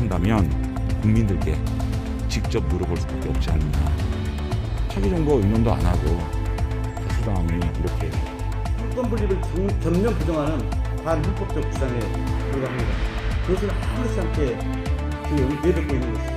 한다면 국민들께 직접 물어볼 수밖에 없지 않느냐. 차기정부가 의논도 안 하고 다수당이 이렇게 인권 분립을 전면 부정하는 반헌법적 주장에 불과합니다. 그것은 아무렇지 않게 지금 내뱉고 있는 것입니다.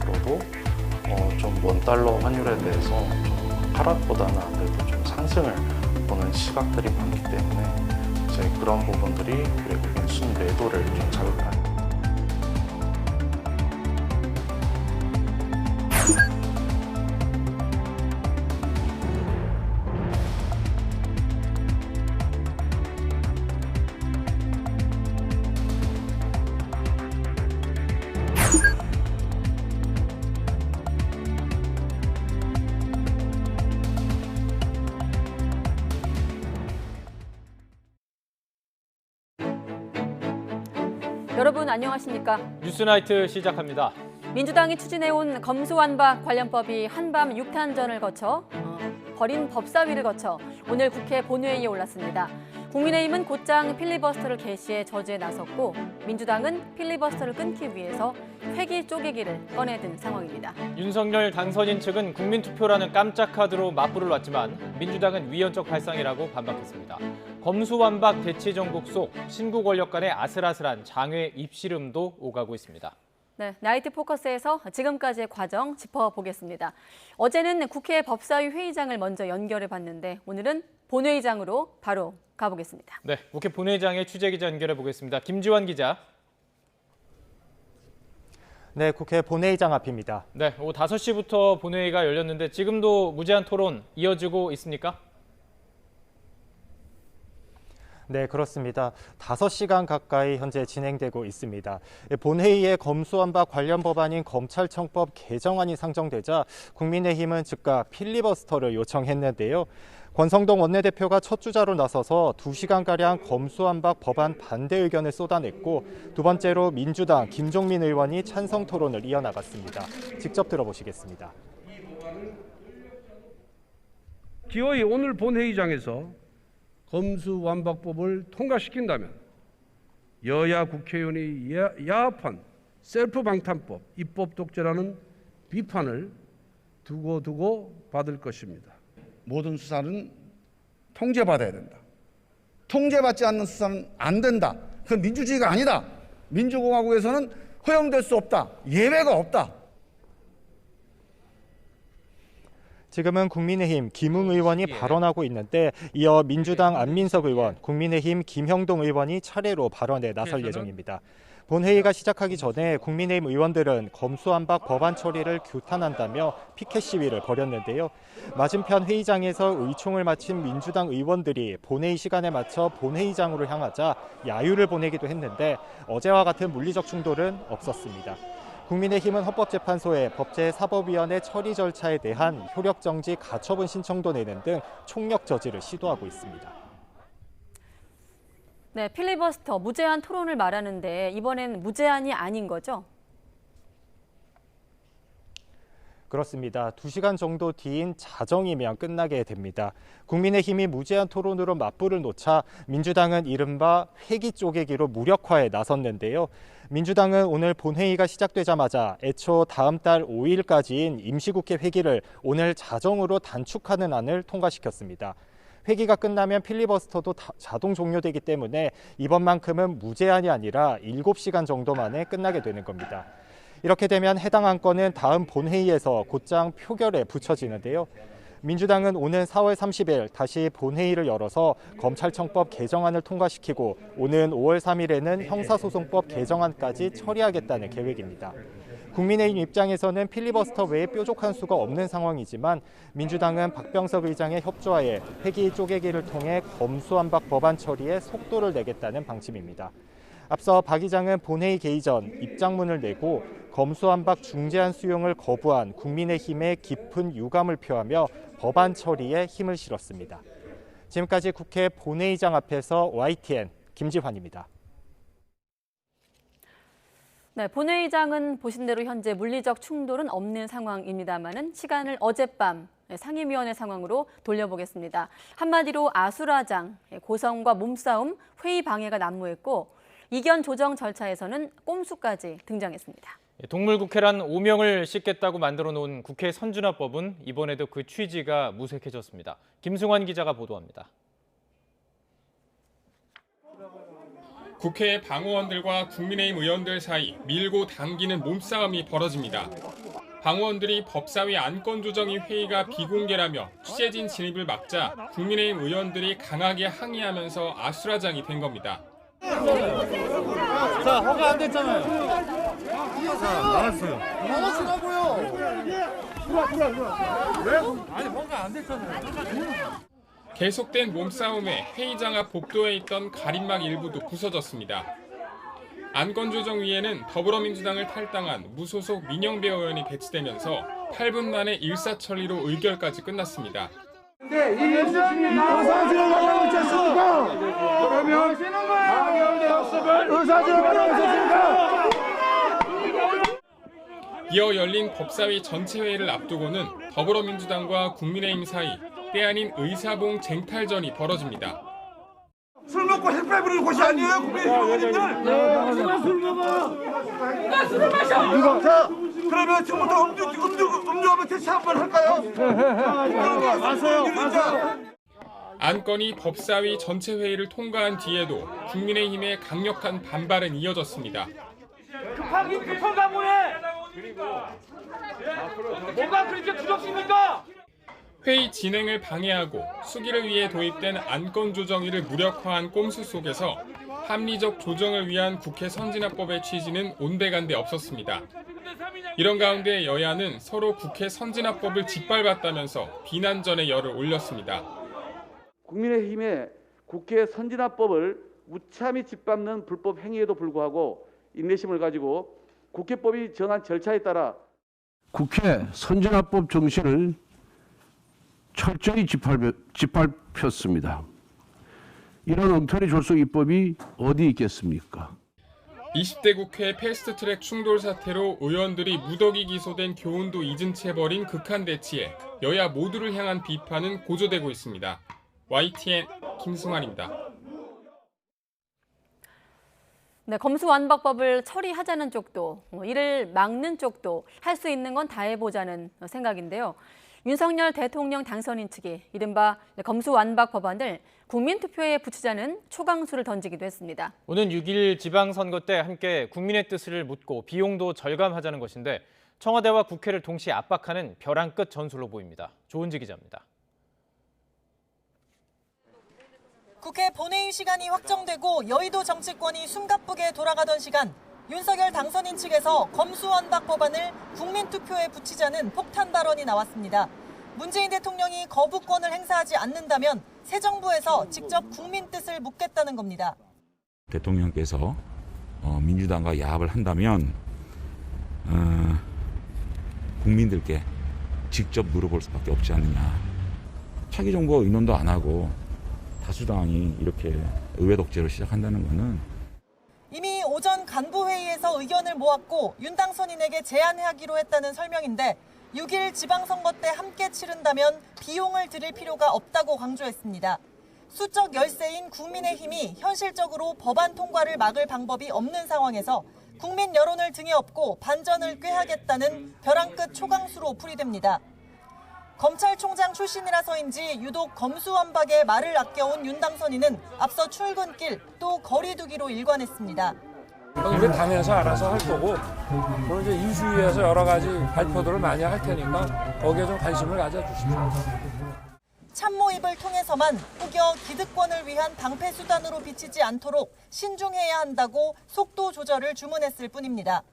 앞으로도 좀 원달러 환율에 대해서 좀 하락보다는 아무래도 좀 상승을 보는 시각들이 많기 때문에 이제 그런 부분들이 외국인 순매도를 좀 자극하는. 여러분 안녕하십니까? 뉴스나이트 시작합니다. 민주당이 추진해온 검수완박 관련법이 한밤 6탄전을 거쳐 벌인 법사위를 거쳐 오늘 국회 본회의에 올랐습니다. 국민의힘은 곧장 필리버스터를 개시해 저지에 나섰고 민주당은 필리버스터를 끊기 위해서 회기 쪼개기를 꺼내든 상황입니다. 윤석열 당선인 측은 국민투표라는 깜짝 카드로 맞불을 놨지만 민주당은 위헌적 발상이라고 반박했습니다. 검수완박 대치정국 속 신구 권력 간의 아슬아슬한 장외 입씨름도 오가고 있습니다. 네, 나이트 포커스에서 지금까지의 과정 짚어보겠습니다. 어제는 국회 법사위 회의장을 먼저 연결해 봤는데 오늘은 본회의장으로 바로 가보겠습니다. 네, 국회 본회의장에 취재기자 연결해 보겠습니다. 김지환 기자. 네, 국회 본회의장 앞입니다. 네, 오후 5시부터 본회의가 열렸는데 지금도 무제한 토론 이어지고 있습니까? 네, 그렇습니다. 5시간 가까이 현재 진행되고 있습니다. 본회의에 검수완박 관련 법안인 검찰청법 개정안이 상정되자 국민의힘은 즉각 필리버스터를 요청했는데요. 권성동 원내대표가 첫 주자로 나서서 2시간가량 검수완박 법안 반대 의견을 쏟아냈고 두 번째로 민주당 김종민 의원이 찬성 토론을 이어나갔습니다. 직접 들어보시겠습니다. 기어이 오늘 본회의장에서 검수완박법을 통과시킨다면 여야 국회의원이 야합한 셀프 방탄법, 입법 독재라는 비판을 두고두고 받을 것입니다. 모든 수사는 통제받아야 된다. 통제받지 않는 수사는 안 된다. 그건 민주주의가 아니다. 민주공화국에서는 허용될 수 없다. 예외가 없다. 지금은 국민의힘 김웅 의원이 발언하고 있는데 이어 민주당 안민석 의원, 국민의힘 김형동 의원이 차례로 발언에 나설 예정입니다. 본회의가 시작하기 전에 국민의힘 의원들은 검수완박 법안 처리를 규탄한다며 피켓 시위를 벌였는데요. 맞은편 회의장에서 의총을 마친 민주당 의원들이 본회의 시간에 맞춰 본회의장으로 향하자 야유를 보내기도 했는데 어제와 같은 물리적 충돌은 없었습니다. 국민의힘은 헌법재판소에 법제사법위원회 처리 절차에 대한 효력정지 가처분 신청도 내는 등 총력 저지를 시도하고 있습니다. 네, 필리버스터 무제한 토론을 말하는데 이번엔 무제한이 아닌 거죠? 그렇습니다. 2시간 정도 뒤인 자정이면 끝나게 됩니다. 국민의힘이 무제한 토론으로 맞불을 놓자 민주당은 이른바 회기 쪼개기로 무력화에 나섰는데요. 민주당은 오늘 본회의가 시작되자마자 애초 다음 달 5일까지인 임시국회 회기를 오늘 자정으로 단축하는 안을 통과시켰습니다. 회기가 끝나면 필리버스터도 자동 종료되기 때문에 이번만큼은 무제한이 아니라 7시간 정도 만에 끝나게 되는 겁니다. 이렇게 되면 해당 안건은 다음 본회의에서 곧장 표결에 붙여지는데요. 민주당은 오는 4월 30일 다시 본회의를 열어서 검찰청법 개정안을 통과시키고 오는 5월 3일에는 형사소송법 개정안까지 처리하겠다는 계획입니다. 국민의힘 입장에서는 필리버스터 외에 뾰족한 수가 없는 상황이지만 민주당은 박병석 의장의 협조하에 회기 쪼개기를 통해 검수완박 법안 처리에 속도를 내겠다는 방침입니다. 앞서 박 의장은 본회의 개의 전 입장문을 내고 검수완박 중재안 수용을 거부한 국민의힘의 깊은 유감을 표하며 법안 처리에 힘을 실었습니다. 지금까지 국회 본회의장 앞에서 YTN 김지환입니다. 네, 본회의장은 보신 대로 현재 물리적 충돌은 없는 상황입니다만은 시간을 어젯밤 상임위원회 상황으로 돌려보겠습니다. 한마디로 아수라장, 고성과 몸싸움, 회의 방해가 난무했고 이견 조정 절차에서는 꼼수까지 등장했습니다. 동물국회란 오명을 씻겠다고 만들어 놓은 국회 선진화법은 이번에도 그 취지가 무색해졌습니다. 김승환 기자가 보도합니다. 국회 방어원들과 국민의힘 의원들 사이 밀고 당기는 몸싸움이 벌어집니다. 방어원들이 법사위 안건조정위 회의가 비공개라며 취재진 진입을 막자 국민의힘 의원들이 강하게 항의하면서 아수라장이 된 겁니다. 자, 허가 안 됐잖아요. 자, 나왔어요. 나왔으라고요. 왜? 아니, 허가 안 됐잖아요. 계속된 몸싸움에 회의장 앞 복도에 있던 가림막 일부도 부서졌습니다. 안건조정위에는 더불어민주당을 탈당한 무소속 민영배 의원이 배치되면서 8분 만에 일사천리로 의결까지 끝났습니다. 근데 이 의원님이 의사진을 하려고 했습니까? 그러면 방영되었음을 의사진을 하려고 했습니까? 이어 열린 법사위 전체 회의를 앞두고는 더불어민주당과 국민의힘 사이 때 아닌 의사봉 쟁탈전이 벌어집니다. 술 먹고 햇볕 부르는 곳이 아니에요, 국민의힘 의원님들. 누가 술 먹어? 누가 술을 마셔? 누가? 그러면 지금부터 음주하면 대체 한번 할까요? 마세요. 안건이 법사위 전체 회의를 통과한 뒤에도 국민의힘의 강력한 반발은 이어졌습니다. 급한가 뭐해? 뭐가 그렇게 두렵습니까? 회의 진행을 방해하고 수기를 위해 도입된 안건조정위를 무력화한 꼼수 속에서 합리적 조정을 위한 국회 선진화법의 취지는 온데간데 없었습니다. 이런 가운데 여야는 서로 국회 선진화법을 짓밟았다면서 비난전의 열을 올렸습니다. 국민의힘의 국회 선진화법을 무참히 짓밟는 불법 행위에도 불구하고 인내심을 가지고 국회법이 정한 절차에 따라 국회 선진화법 정신을 철저히 짓밟혔습니다. 이런 엉터리 졸속 입법이 어디 있겠습니까? 20대 국회 패스트트랙 충돌 사태로 의원들이 무더기 기소된 교훈도 잊은 채 벌인 극한 대치에 여야 모두를 향한 비판은 고조되고 있습니다. YTN 김승환입니다. 네, 검수완박법을 처리하자는 쪽도 이를 막는 쪽도 할 수 있는 건 다 해보자는 생각인데요. 윤석열 대통령 당선인 측이 이른바 검수완박 법안을 국민투표에 붙이자는 초강수를 던지기도 했습니다. 오는 6일 지방선거 때 함께 국민의 뜻을 묻고 비용도 절감하자는 것인데 청와대와 국회를 동시에 압박하는 벼랑 끝 전술로 보입니다. 조은지 기자입니다. 국회 본회의 시간이 확정되고 여의도 정치권이 숨가쁘게 돌아가던 시간, 윤석열 당선인 측에서 검수완박 법안을 국민투표에 붙이자는 폭탄 발언이 나왔습니다. 문재인 대통령이 거부권을 행사하지 않는다면 새 정부에서 직접 국민 뜻을 묻겠다는 겁니다. 대통령께서 민주당과 야합을 한다면 국민들께 직접 물어볼 수밖에 없지 않느냐. 차기 정부가 의논도 안 하고 다수당이 이렇게 의회 독재를 시작한다는 것은 이미 오전 간부회의에서 의견을 모았고 윤 당선인에게 제안하기로 했다는 설명인데 6일 지방선거 때 함께 치른다면 비용을 들일 필요가 없다고 강조했습니다. 수적 열세인 국민의힘이 현실적으로 법안 통과를 막을 방법이 없는 상황에서 국민 여론을 등에 업고 반전을 꾀하겠다는 벼랑 끝 초강수로 풀이됩니다. 검찰총장 출신이라서인지 유독 검수완박에 말을 아껴온 윤 당선인은 앞서 출근길 또 거리두기로 일관했습니다. 우리 당에서 알아서 할 거고 그리고 이제 인수위에서 여러 가지 발표들을 많이 할 테니까 거기에 좀 관심을 가져주십시오. 참모입을 통해서만 혹여 기득권을 위한 방패 수단으로 비치지 않도록 신중해야 한다고 속도 조절을 주문했을 뿐입니다.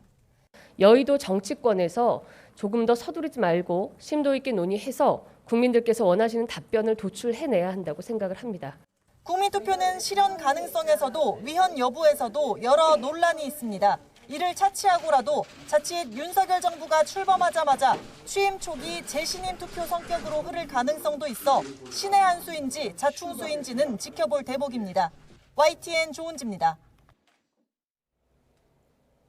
여의도 정치권에서 조금 더 서두르지 말고 심도 있게 논의해서 국민들께서 원하시는 답변을 도출해내야 한다고 생각을 합니다. 국민투표는 실현 가능성에서도 위헌 여부에서도 여러 논란이 있습니다. 이를 차치하고라도 자칫 윤석열 정부가 출범하자마자 취임 초기 재신임 투표 성격으로 흐를 가능성도 있어 신의 한 수인지 자충수인지는 지켜볼 대목입니다. YTN 조은지입니다.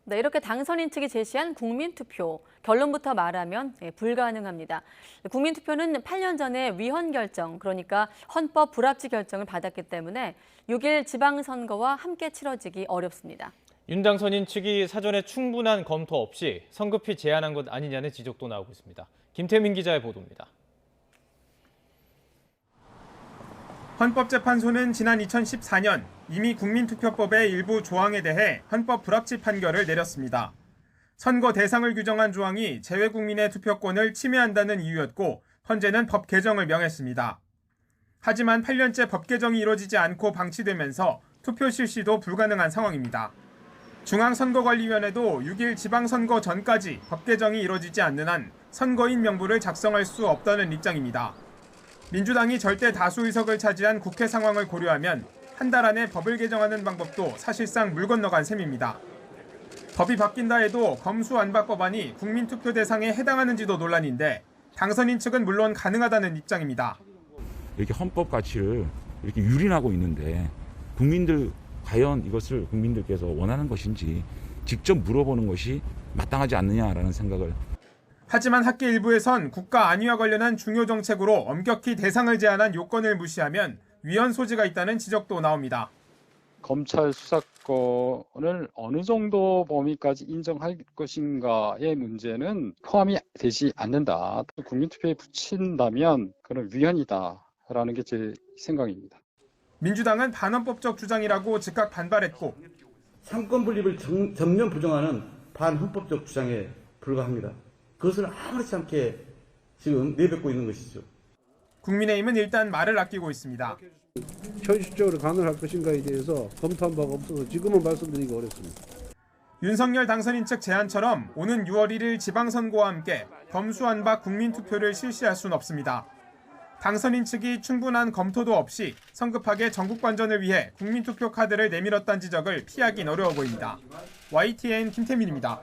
네, 이렇게 당선인 측이 제시한 국민투표, 결론부터 말하면 불가능합니다. 국민투표는 8년 전에 위헌 결정, 그러니까 헌법 불합치 결정을 받았기 때문에 6일 지방선거와 함께 치러지기 어렵습니다. 윤 당선인 측이 사전에 충분한 검토 없이 성급히 제안한 것 아니냐는 지적도 나오고 있습니다. 김태민 기자의 보도입니다. 헌법재판소는 지난 2014년 이미 국민투표법의 일부 조항에 대해 헌법 불합치 판결을 내렸습니다. 선거 대상을 규정한 조항이 재외국민의 투표권을 침해한다는 이유였고 헌재는 법 개정을 명했습니다. 하지만 8년째 법 개정이 이루어지지 않고 방치되면서 투표 실시도 불가능한 상황입니다. 중앙선거관리위원회도 6일 지방선거 전까지 법 개정이 이루어지지 않는 한 선거인 명부를 작성할 수 없다는 입장입니다. 민주당이 절대 다수 의석을 차지한 국회 상황을 고려하면 한 달 안에 법을 개정하는 방법도 사실상 물 건너간 셈입니다. 법이 바뀐다 해도 검수완박 법안이 국민투표 대상에 해당하는지도 논란인데 당선인 측은 물론 가능하다는 입장입니다. 이렇게 헌법 가치를 이렇게 유린하고 있는데 국민들 과연 이것을 국민들께서 원하는 것인지 직접 물어보는 것이 마땅하지 않느냐라는 생각을. 하지만 학계 일부에선 국가 안위와 관련한 중요 정책으로 엄격히 대상을 제한한 요건을 무시하면 위헌 소지가 있다는 지적도 나옵니다. 검찰 수사권을 어느 정도 범위까지 인정할 것인가의 문제는 포함이 되지 않는다. 국민투표에 붙인다면 그런 위헌이다라는 게 제 생각입니다. 민주당은 반헌법적 주장이라고 즉각 반발했고 삼권 분립을 전면 부정하는 반헌법적 주장에 불과합니다. 그것을 아무렇지 않게 지금 내뱉고 있는 것이죠. 국민의힘은 일단 말을 아끼고 있습니다. 현실적으로 가능할 것인가에 대해서 검토한 바가 없어서 지금은 말씀드리기 어렵습니다. 윤석열 당선인 측 제안처럼 오는 6월 1일 지방선거와 함께 검수완박 국민투표를 실시할 수는 없습니다. 당선인 측이 충분한 검토도 없이 성급하게 전국관전을 위해 국민투표 카드를 내밀었다는 지적을 피하긴 어려워 보입니다. YTN 김태민입니다.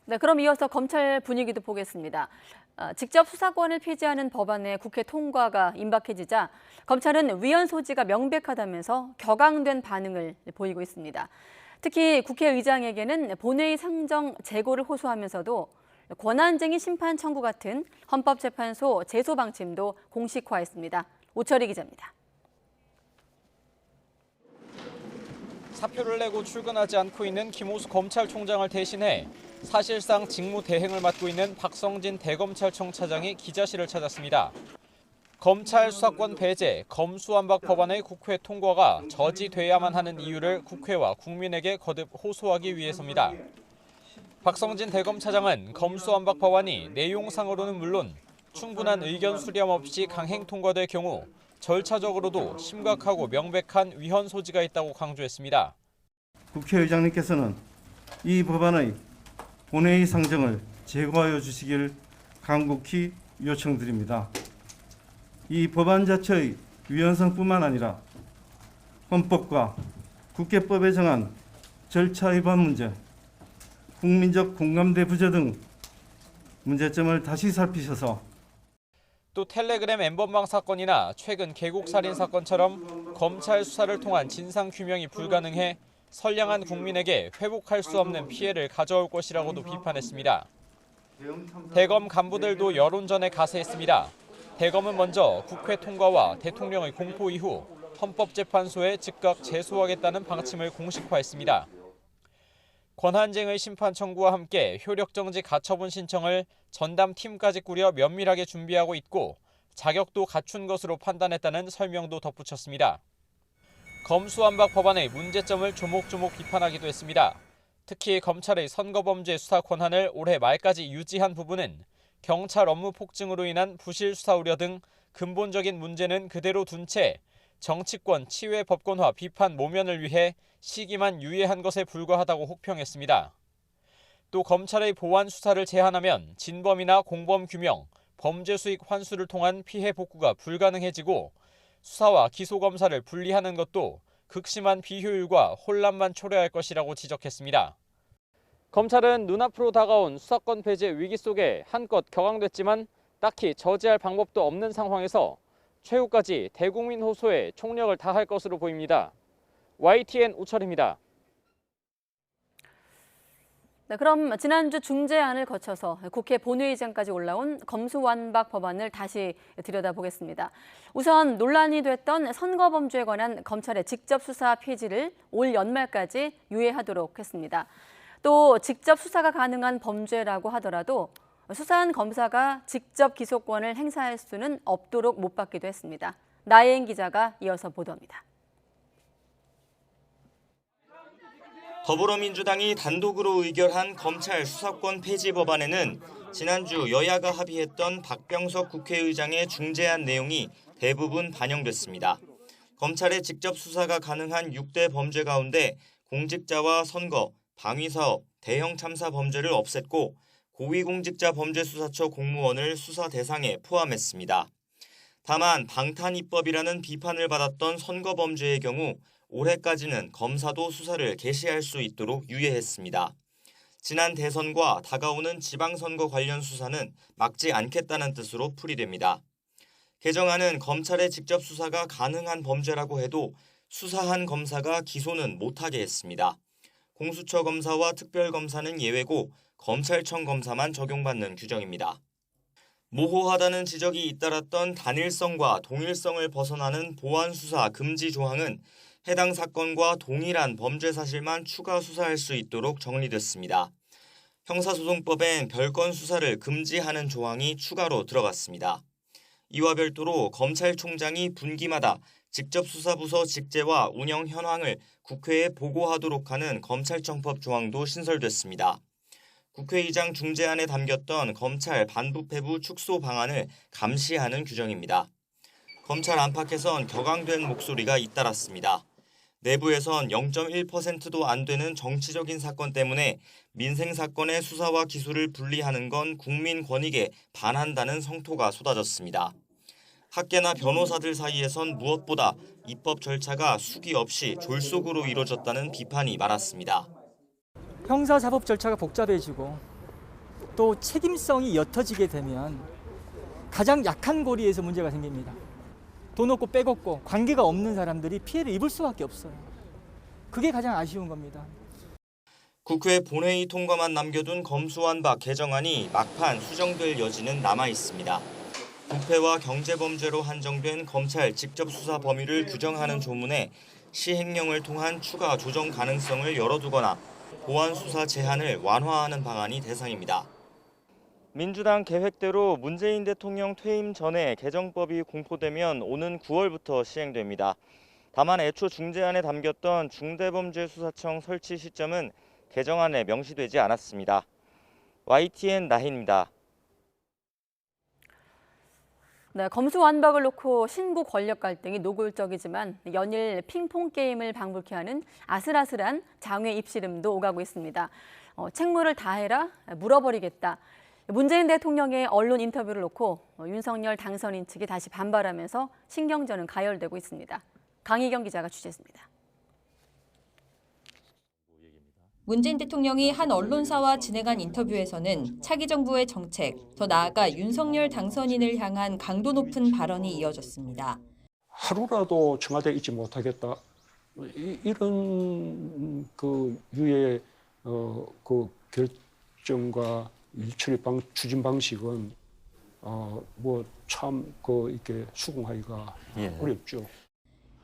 네, 그럼 이어서 검찰 분위기도 보겠습니다. 직접 수사권을 폐지하는 법안의 국회 통과가 임박해지자 검찰은 위헌 소지가 명백하다면서 격앙된 반응을 보이고 있습니다. 특히 국회의장에게는 본회의 상정 재고를 호소하면서도 권한쟁의 심판 청구 같은 헌법재판소 제소 방침도 공식화했습니다. 오철희 기자입니다. 사표를 내고 출근하지 않고 있는 김호수 검찰총장을 대신해 사실상 직무 대행을 맡고 있는 박성진 대검찰청 차장이 기자실을 찾았습니다. 검찰 수사권 배제, 검수완박 법안의 국회 통과가 저지돼야만 하는 이유를 국회와 국민에게 거듭 호소하기 위해서입니다. 박성진 대검차장은 검수완박 법안이 내용상으로는 물론 충분한 의견 수렴 없이 강행 통과될 경우 절차적으로도 심각하고 명백한 위헌 소지가 있다고 강조했습니다. 국회의장님께서는 이 법안의 본회의 상정을 제거하여 주시길 간곡히 요청드립니다. 이 법안 자체의 위헌성뿐만 아니라 헌법과 국회법에 정한 절차 위반 문제, 국민적 공감대 부재 등 문제점을 다시 살피셔서 또 텔레그램 N번방 사건이나 최근 계곡살인 사건처럼 검찰 수사를 통한 진상규명이 불가능해 선량한 국민에게 회복할 수 없는 피해를 가져올 것이라고도 비판했습니다. 대검 간부들도 여론전에 가세했습니다. 대검은 먼저 국회 통과와 대통령의 공포 이후 헌법재판소에 즉각 제소하겠다는 방침을 공식화했습니다. 권한쟁의 심판 청구와 함께 효력정지 가처분 신청을 전담팀까지 꾸려 면밀하게 준비하고 있고 자격도 갖춘 것으로 판단했다는 설명도 덧붙였습니다. 검수완박 법안의 문제점을 조목조목 비판하기도 했습니다. 특히 검찰의 선거범죄 수사 권한을 올해 말까지 유지한 부분은 경찰 업무 폭증으로 인한 부실 수사 우려 등 근본적인 문제는 그대로 둔 채 정치권 치외 법권화 비판 모면을 위해 시기만 유예한 것에 불과하다고 혹평했습니다. 또 검찰의 보완 수사를 제한하면 진범이나 공범 규명, 범죄 수익 환수를 통한 피해 복구가 불가능해지고 수사와 기소 검사를 분리하는 것도 극심한 비효율과 혼란만 초래할 것이라고 지적했습니다. 검찰은 눈앞으로 다가온 수사권 배제 위기 속에 한껏 격앙됐지만 딱히 저지할 방법도 없는 상황에서 최후까지 대국민 호소에 총력을 다할 것으로 보입니다. YTN 오철입니다. 네, 그럼 지난주 중재안을 거쳐서 국회 본회의장까지 올라온 검수완박 법안을 다시 들여다보겠습니다. 우선 논란이 됐던 선거범죄에 관한 검찰의 직접 수사 폐지를 올 연말까지 유예하도록 했습니다. 또 직접 수사가 가능한 범죄라고 하더라도 수사한 검사가 직접 기소권을 행사할 수는 없도록 못 받기도 했습니다. 나혜인 기자가 이어서 보도합니다. 더불어민주당이 단독으로 의결한 검찰 수사권 폐지 법안에는 지난주 여야가 합의했던 박병석 국회의장의 중재안 내용이 대부분 반영됐습니다. 검찰의 직접 수사가 가능한 6대 범죄 가운데 공직자와 선거, 방위사업, 대형 참사 범죄를 없앴고 고위공직자범죄수사처 공무원을 수사 대상에 포함했습니다. 다만 방탄입법이라는 비판을 받았던 선거범죄의 경우 올해까지는 검사도 수사를 개시할 수 있도록 유예했습니다. 지난 대선과 다가오는 지방선거 관련 수사는 막지 않겠다는 뜻으로 풀이됩니다. 개정안은 검찰의 직접 수사가 가능한 범죄라고 해도 수사한 검사가 기소는 못하게 했습니다. 공수처 검사와 특별검사는 예외고 검찰청 검사만 적용받는 규정입니다. 모호하다는 지적이 잇따랐던 단일성과 동일성을 벗어나는 보안수사 금지 조항은 해당 사건과 동일한 범죄 사실만 추가 수사할 수 있도록 정리됐습니다. 형사소송법엔 별건 수사를 금지하는 조항이 추가로 들어갔습니다. 이와 별도로 검찰총장이 분기마다 직접수사부서 직제와 운영 현황을 국회에 보고하도록 하는 검찰청법 조항도 신설됐습니다. 국회의장 중재안에 담겼던 검찰 반부패부 축소 방안을 감시하는 규정입니다. 검찰 안팎에선 격앙된 목소리가 잇따랐습니다. 내부에선 0.1%도 안 되는 정치적인 사건 때문에 민생 사건의 수사와 기소를 분리하는 건 국민 권익에 반한다는 성토가 쏟아졌습니다. 학계나 변호사들 사이에선 무엇보다 입법 절차가 수기 없이 졸속으로 이뤄졌다는 비판이 많았습니다. 형사사법 절차가 복잡해지고 또 책임성이 옅어지게 되면 가장 약한 고리에서 문제가 생깁니다. 돈 없고 빼먹고 관계가 없는 사람들이 피해를 입을 수밖에 없어요. 그게 가장 아쉬운 겁니다. 국회 본회의 통과만 남겨둔 검수완박 개정안이 막판 수정될 여지는 남아 있습니다. 부패와 경제범죄로 한정된 검찰 직접 수사 범위를 규정하는 조문에 시행령을 통한 추가 조정 가능성을 열어두거나 보안 수사 제한을 완화하는 방안이 대상입니다. 민주당 계획대로 문재인 대통령 퇴임 전에 개정법이 공포되면 오는 9월부터 시행됩니다. 다만 애초 중재안에 담겼던 중대범죄수사청 설치 시점은 개정안에 명시되지 않았습니다. YTN 나혜인입니다. 네, 검수완박을 놓고 신구 권력 갈등이 노골적이지만 연일 핑퐁 게임을 방불케 하는 아슬아슬한 장외 입씨름도 오가고 있습니다. 책무를 다해라, 물어버리겠다. 문재인 대통령의 언론 인터뷰를 놓고 윤석열 당선인 측이 다시 반발하면서 신경전은 가열되고 있습니다. 강희경 기자가 취재했습니다. 문재인 대통령이 한 언론사와 진행한 인터뷰에서는 차기 정부의 정책, 더 나아가 윤석열 당선인을 향한 강도 높은 발언이 이어졌습니다. 하루라도 청와대에 있지 못하겠다. 이런 그 유의 그 결정과 일처리 추진 방식은 뭐 참 이렇게 수긍하기가 어렵죠.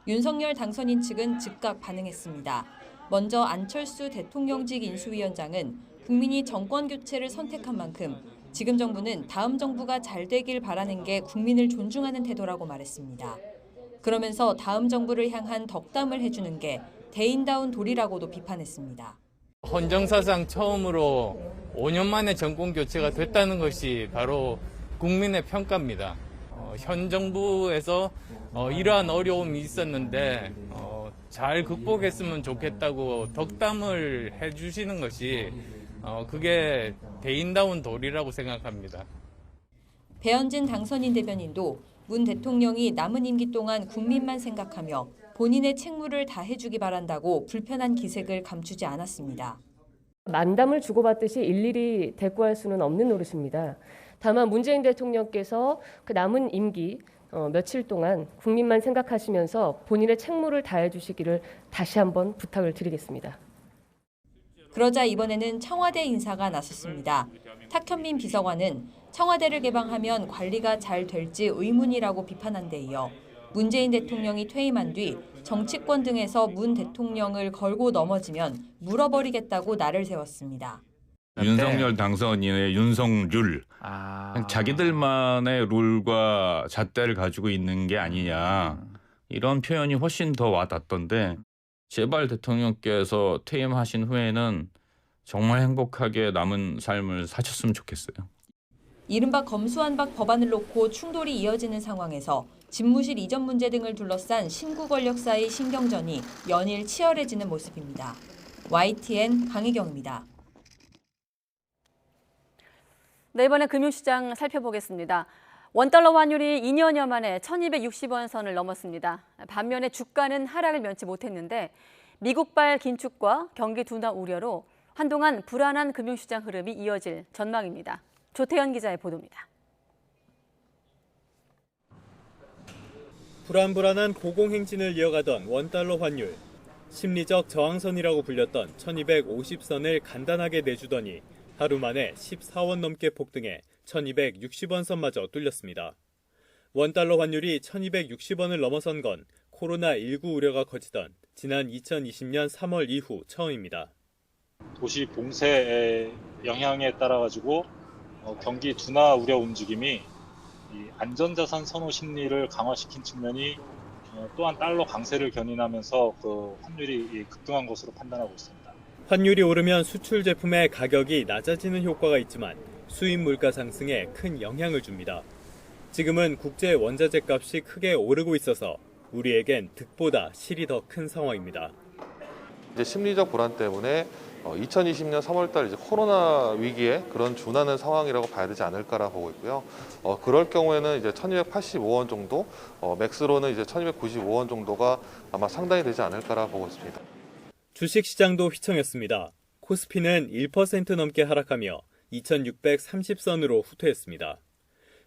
윤석열 당선인 측은 즉각 반응했습니다. 먼저 안철수 대통령직 인수위원장은 국민이 정권 교체를 선택한 만큼 지금 정부는 다음 정부가 잘 되길 바라는 게 국민을 존중하는 태도라고 말했습니다. 그러면서 다음 정부를 향한 덕담을 해주는 게 대인다운 도리라고도 비판했습니다. 헌정사상 처음으로 5년 만에 정권 교체가 됐다는 것이 바로 국민의 평가입니다. 현 정부에서 이러한 어려움이 있었는데 잘 극복했으면 좋겠다고 덕담을 해주시는 것이 그게 대인다운 도리라고 생각합니다. 배현진 당선인 대변인도 문 대통령이 남은 임기 동안 국민만 생각하며 본인의 책무를 다해주기 바란다고 불편한 기색을 감추지 않았습니다. 만담을 주고받듯이 일일이 대꾸할 수는 없는 노릇입니다. 다만 문재인 대통령께서 그 남은 임기 며칠 동안 국민만 생각하시면서 본인의 책무를 다해 주시기를 다시 한번 부탁을 드리겠습니다. 그러자 이번에는 청와대 인사가 나섰습니다. 탁현민 비서관은 청와대를 개방하면 관리가 잘 될지 의문이라고 비판한 데 이어 문재인 대통령이 퇴임한 뒤 정치권 등에서 문 대통령을 걸고 넘어지면 물어버리겠다고 날을 세웠습니다. 윤석열 당선인의 윤석률, 자기들만의 룰과 잣대를 가지고 있는 게 아니냐, 이런 표현이 훨씬 더 와닿던데, 제발 대통령께서 퇴임하신 후에는 정말 행복하게 남은 삶을 사셨으면 좋겠어요. 이른바 검수완박 법안을 놓고 충돌이 이어지는 상황에서 집무실 이전 문제 등을 둘러싼 신구 권력 사이 신경전이 연일 치열해지는 모습입니다. YTN 강희경입니다. 네, 이번에 금융시장 살펴보겠습니다. 원달러 환율이 2년여 만에 1260원 선을 넘었습니다. 반면에 주가는 하락을 면치 못했는데 미국발 긴축과 경기 둔화 우려로 한동안 불안한 금융시장 흐름이 이어질 전망입니다. 조태현 기자의 보도입니다. 불안불안한 고공행진을 이어가던 원달러 환율. 심리적 저항선이라고 불렸던 1250선을 간단하게 내주더니 하루 만에 14원 넘게 폭등해 1260원 선마저 뚫렸습니다. 원달러 환율이 1260원을 넘어선 건 코로나19 우려가 커지던 지난 2020년 3월 이후 처음입니다. 도시 봉쇄의 영향에 따라 가지고 경기 둔화 우려 움직임이 이 안전자산 선호 심리를 강화시킨 측면이 또한 달러 강세를 견인하면서 그 환율이 급등한 것으로 판단하고 있습니다. 환율이 오르면 수출 제품의 가격이 낮아지는 효과가 있지만 수입 물가 상승에 큰 영향을 줍니다. 지금은 국제 원자재 값이 크게 오르고 있어서 우리에겐 득보다 실이 더 큰 상황입니다. 이제 심리적 불안 때문에 2020년 3월달 이제 코로나 위기에 그런 준하는 상황이라고 봐야 되지 않을까라 보고 있고요. 그럴 경우에는 이제 1,285원 정도, 맥스로는 이제 1,295원 정도가 아마 상당히 되지 않을까라 보고 있습니다. 주식시장도 휘청였습니다. 코스피는 1% 넘게 하락하며 2,630선으로 후퇴했습니다.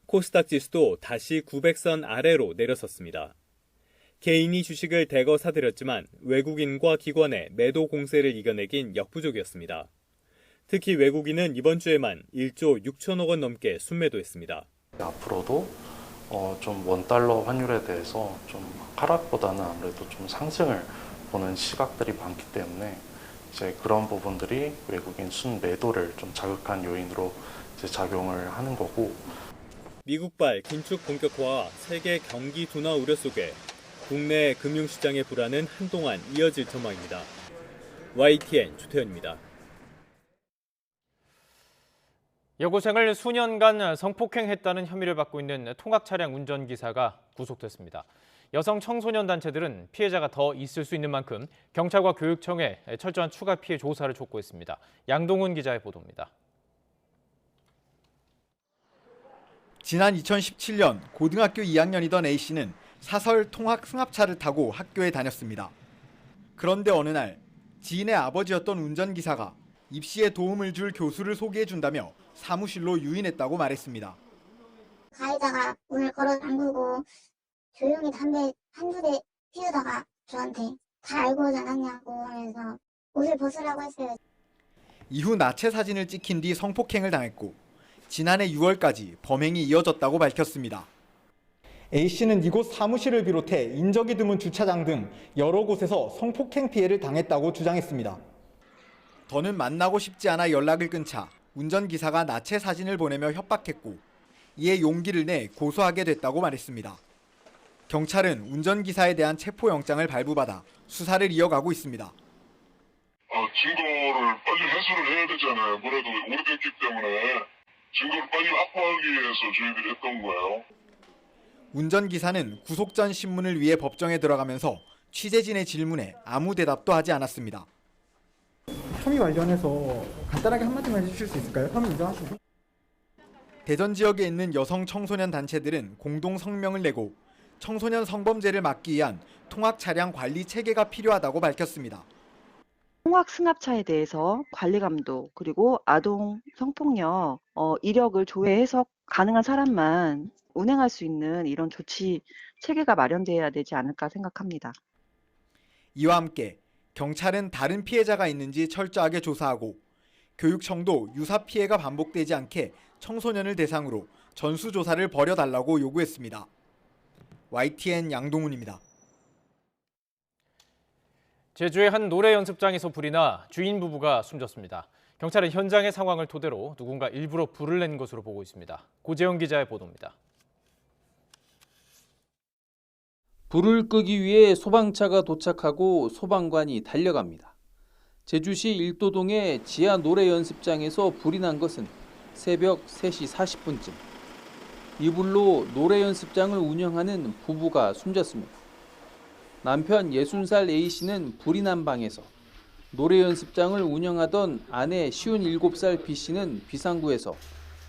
코스닥 지수도 다시 900선 아래로 내려섰습니다. 개인이 주식을 대거 사들였지만 외국인과 기관의 매도 공세를 이겨내긴 역부족이었습니다. 특히 외국인은 이번 주에만 1조 6천억 원 넘게 순매도했습니다. 앞으로도 좀 원달러 환율에 대해서 좀 하락보다는 아무래도 좀 상승을 보는 시각들이 많기 때문에 이제 그런 부분들이 외국인 순매도를 좀 자극한 요인으로 이제 작용을 하는 거고. 미국발 긴축 본격화와 세계 경기 둔화 우려 속에 국내 금융시장의 불안은 한동안 이어질 전망입니다. YTN 조태현입니다. 여고생을 수년간 성폭행했다는 혐의를 받고 있는 통학 차량 운전기사가 구속됐습니다. 여성 청소년 단체들은 피해자가 더 있을 수 있는 만큼 경찰과 교육청에 철저한 추가 피해 조사를 촉구했습니다. 양동훈 기자의 보도입니다. 지난 2017년 고등학교 2학년이던 A씨는 사설 통학 승합차를 타고 학교에 다녔습니다. 그런데 어느 날 지인의 아버지였던 운전기사가 입시에 도움을 줄 교수를 소개해준다며 사무실로 유인했다고 말했습니다. 가해자가 문을 걸어 잠그고 조용히 담배 한두 대 피우다가 저한테 다 알고 오지 않았냐고 하면서 옷을 벗으라고 했어요. 이후 나체 사진을 찍힌 뒤 성폭행을 당했고 지난해 6월까지 범행이 이어졌다고 밝혔습니다. A씨는 이곳 사무실을 비롯해 인적이 드문 주차장 등 여러 곳에서 성폭행 피해를 당했다고 주장했습니다. 더는 만나고 싶지 않아 연락을 끊 차 운전기사가 나체 사진을 보내며 협박했고 이에 용기를 내 고소하게 됐다고 말했습니다. 경찰은 운전기사에 대한 체포영장을 발부받아 수사를 이어가고 있습니다. 증거를 빨리 해소를 해야 되잖아요. 아무래도 오래됐기 때문에 증거를 빨리 확보하기 위해서 저희들이 했던 거예요. 운전기사는 구속 전 신문을 위해 법정에 들어가면서 취재진의 질문에 아무 대답도 하지 않았습니다. 혐의 관련해서 간단하게 한마디만 해주실 수 있을까요? 혐의 인정하시고. 대전 지역에 있는 여성 청소년 단체들은 공동 성명을 내고 청소년 성범죄를 막기 위한 통학 차량 관리 체계가 필요하다고 밝혔습니다. 통학 승합차에 대해서 관리 감독 그리고 아동 성폭력 이력을 조회해서 가능한 사람만 운행할 수 있는 이런 조치 체계가 마련돼야 되지 않을까 생각합니다. 이와 함께 경찰은 다른 피해자가 있는지 철저하게 조사하고 교육청도 유사 피해가 반복되지 않게 청소년을 대상으로 전수조사를 벌여달라고 요구했습니다. YTN 양동훈입니다. 제주의 한 노래 연습장에서 불이 나 주인 부부가 숨졌습니다. 경찰은 현장의 상황을 토대로 누군가 일부러 불을 낸 것으로 보고 있습니다. 고재영 기자의 보도입니다. 불을 끄기 위해 소방차가 도착하고 소방관이 달려갑니다. 제주시 일도동의 지하 노래 연습장에서 불이 난 것은 새벽 3시 40분쯤. 이 불로 노래 연습장을 운영하는 부부가 숨졌습니다. 남편 60살 A씨는 불이 난 방에서, 노래 연습장을 운영하던 아내 57살 B씨는 비상구에서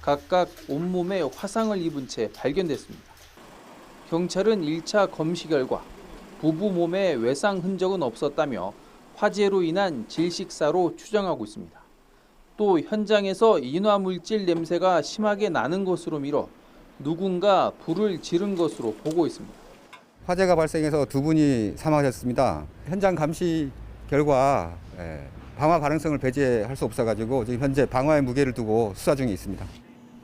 각각 온몸에 화상을 입은 채 발견됐습니다. 경찰은 1차 검시 결과 부부 몸에 외상 흔적은 없었다며 화재로 인한 질식사로 추정하고 있습니다. 또 현장에서 인화물질 냄새가 심하게 나는 것으로 미뤄 누군가 불을 지른 것으로 보고 있습니다. 화재가 발생해서 2분이 사망하셨습니다. 현장 감시 결과 방화 가능성을 배제할 수 없어가지고 지금 현재 방화의 무게를 두고 수사 중에 있습니다.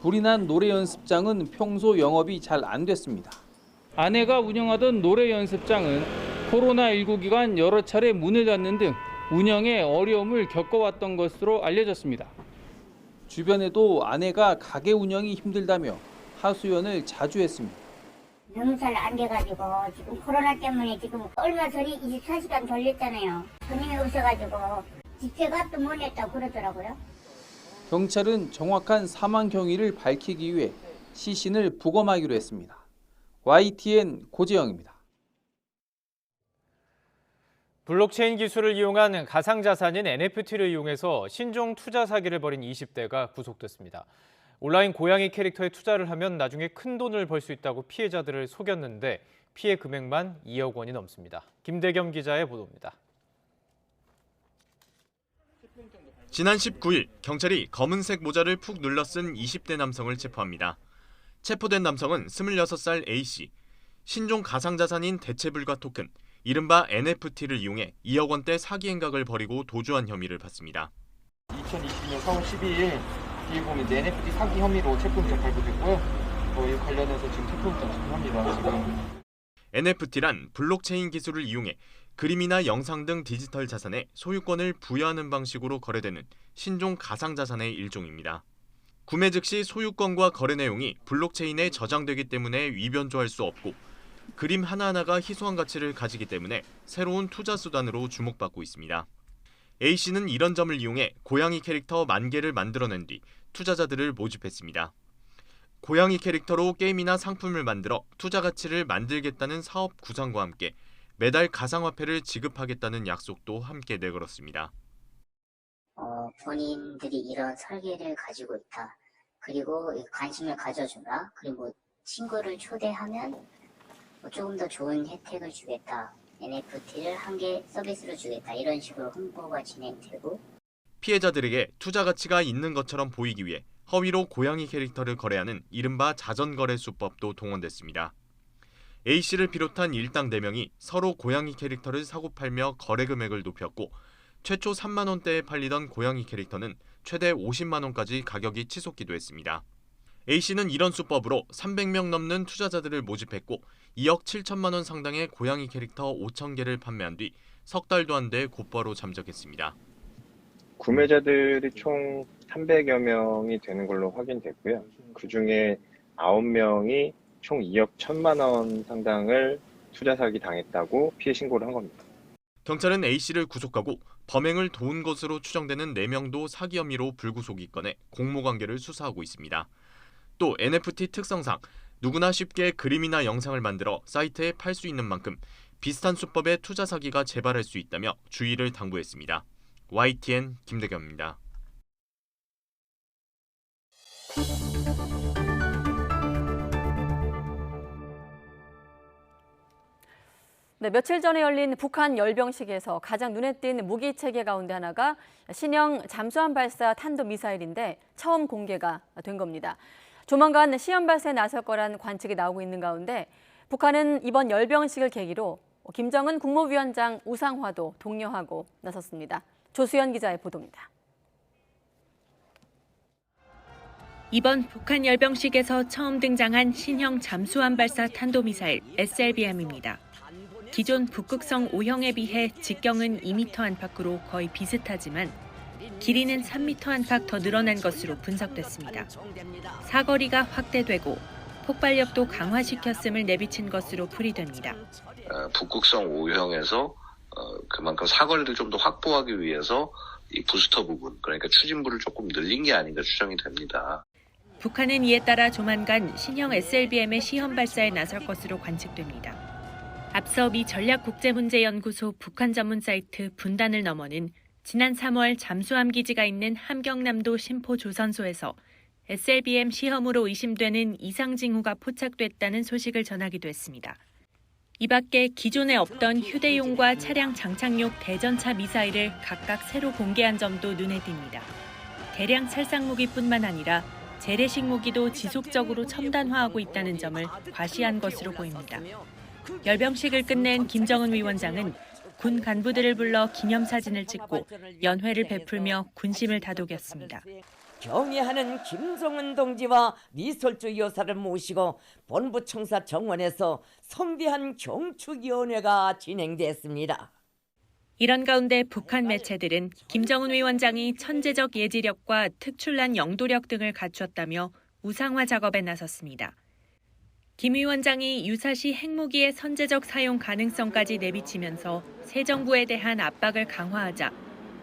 불이 난 노래 연습장은 평소 영업이 잘 안 됐습니다. 아내가 운영하던 노래 연습장은 코로나19 기간 여러 차례 문을 닫는 등 운영에 어려움을 겪어왔던 것으로 알려졌습니다. 주변에도 아내가 가게 운영이 힘들다며 하소연을 자주 했습니다. 너무 잘 안 돼가지고 지금 코로나 때문에 지금 얼마 전에 24시간 돌렸잖아요. 손님이 없어가지고 집회가 또 못 냈다고 그러더라고요. 경찰은 정확한 사망 경위를 밝히기 위해 시신을 부검하기로 했습니다. YTN 고재영입니다. 블록체인 기술을 이용한 가상자산인 NFT를 이용해서 신종 투자 사기를 벌인 20대가 구속됐습니다. 온라인 고양이 캐릭터에 투자를 하면 나중에 큰 돈을 벌 수 있다고 피해자들을 속였는데 피해 금액만 2억 원이 넘습니다. 김대겸 기자의 보도입니다. 지난 19일 경찰이 검은색 모자를 푹 눌러 쓴 20대 남성을 체포합니다. 체포된 남성은 26살 A씨, 신종 가상자산인 대체불가 토큰, 이른바 NFT를 이용해 2억 원대 사기 행각을 벌이고 도주한 혐의를 받습니다. 2020년 4월 12일 기일공인 NFT 사기 혐의로 체포영장 발부됐고요. 이 관련해서 지금 체포영장 집행합니다. 지금. NFT란 블록체인 기술을 이용해 그림이나 영상 등 디지털 자산에 소유권을 부여하는 방식으로 거래되는 신종 가상자산의 일종입니다. 구매 즉시 소유권과 거래 내용이 블록체인에 저장되기 때문에 위변조할 수 없고 그림 하나하나가 희소한 가치를 가지기 때문에 새로운 투자 수단으로 주목받고 있습니다. A씨는 이런 점을 이용해 고양이 캐릭터 10,000개를 만들어낸 뒤 투자자들을 모집했습니다. 고양이 캐릭터로 게임이나 상품을 만들어 투자 가치를 만들겠다는 사업 구상과 함께 매달 가상화폐를 지급하겠다는 약속도 함께 내걸었습니다. 본인들이 이런 설계를 가지고 있다. 그리고 관심을 가져주라. 그리고 친구를 초대하면 조금 더 좋은 혜택을 주겠다. NFT를 한 개 서비스로 주겠다. 이런 식으로 홍보가 진행되고 피해자들에게 투자 가치가 있는 것처럼 보이기 위해 허위로 고양이 캐릭터를 거래하는 이른바 자전거래 수법도 동원됐습니다. A씨를 비롯한 일당 4명이 서로 고양이 캐릭터를 사고팔며 거래 금액을 높였고 최초 3만 원대에 팔리던 고양이 캐릭터는 최대 50만 원까지 가격이 치솟기도 했습니다. A씨는 이런 수법으로 300명 넘는 투자자들을 모집했고 2억 7천만 원 상당의 고양이 캐릭터 5,000개를 판매한 뒤 석 달도 안 돼 곧바로 잠적했습니다. 구매자들이 총 300여 명이 되는 걸로 확인됐고요. 그중에 9명이 총 2억 1천만 원 상당을 투자 사기 당했다고 피해 신고를 한 겁니다. 경찰은 A씨를 구속하고 범행을 도운 것으로 추정되는 4명도 사기 혐의로 불구속 입건해 공모관계를 수사하고 있습니다. 또 NFT 특성상 누구나 쉽게 그림이나 영상을 만들어 사이트에 팔 수 있는 만큼 비슷한 수법의 투자 사기가 재발할 수 있다며 주의를 당부했습니다. YTN 김대겸입니다. 네, 며칠 전에 열린 북한 열병식에서 가장 눈에 띈 무기 체계 가운데 하나가 신형 잠수함 발사 탄도미사일인데 처음 공개가 된 겁니다. 조만간 시험 발사에 나설 거란 관측이 나오고 있는 가운데 북한은 이번 열병식을 계기로 김정은 국무위원장 우상화도 독려하고 나섰습니다. 조수연 기자의 보도입니다. 이번 북한 열병식에서 처음 등장한 신형 잠수함 발사 탄도미사일 SLBM입니다. 기존 북극성 5형에 비해 직경은 2m 안팎으로 거의 비슷하지만 길이는 3m 안팎 더 늘어난 것으로 분석됐습니다. 사거리가 확대되고 폭발력도 강화시켰음을 내비친 것으로 풀이됩니다. 북극성 5형에서 그만큼 사거리를 좀 더 확보하기 위해서 이 부스터 부분, 그러니까 추진부를 조금 늘린 게 아닌가 추정이 됩니다. 북한은 이에 따라 조만간 신형 SLBM의 시험 발사에 나설 것으로 관측됩니다. 앞서 미 전략국제문제연구소 북한 전문 사이트 분단을 넘어는 지난 3월 잠수함 기지가 있는 함경남도 심포조선소에서 SLBM 시험으로 의심되는 이상 징후가 포착됐다는 소식을 전하기도 했습니다. 이 밖에 기존에 없던 휴대용과 차량 장착용 대전차 미사일을 각각 새로 공개한 점도 눈에 띕니다. 대량 살상 무기뿐만 아니라 재래식 무기도 지속적으로 첨단화하고 있다는 점을 과시한 것으로 보입니다. 열병식을 끝낸 김정은 위원장은 군 간부들을 불러 기념사진을 찍고 연회를 베풀며 군심을 다독였습니다. 경의하는 김정은 동지와 리설주 여사를 모시고 본부 청사 정원에서 성대한 경축위원회가 진행됐습니다. 이런 가운데 북한 매체들은 김정은 위원장이 천재적 예지력과 특출난 영도력 등을 갖췄다며 우상화 작업에 나섰습니다. 김 위원장이 유사시 핵무기의 선제적 사용 가능성까지 내비치면서 새 정부에 대한 압박을 강화하자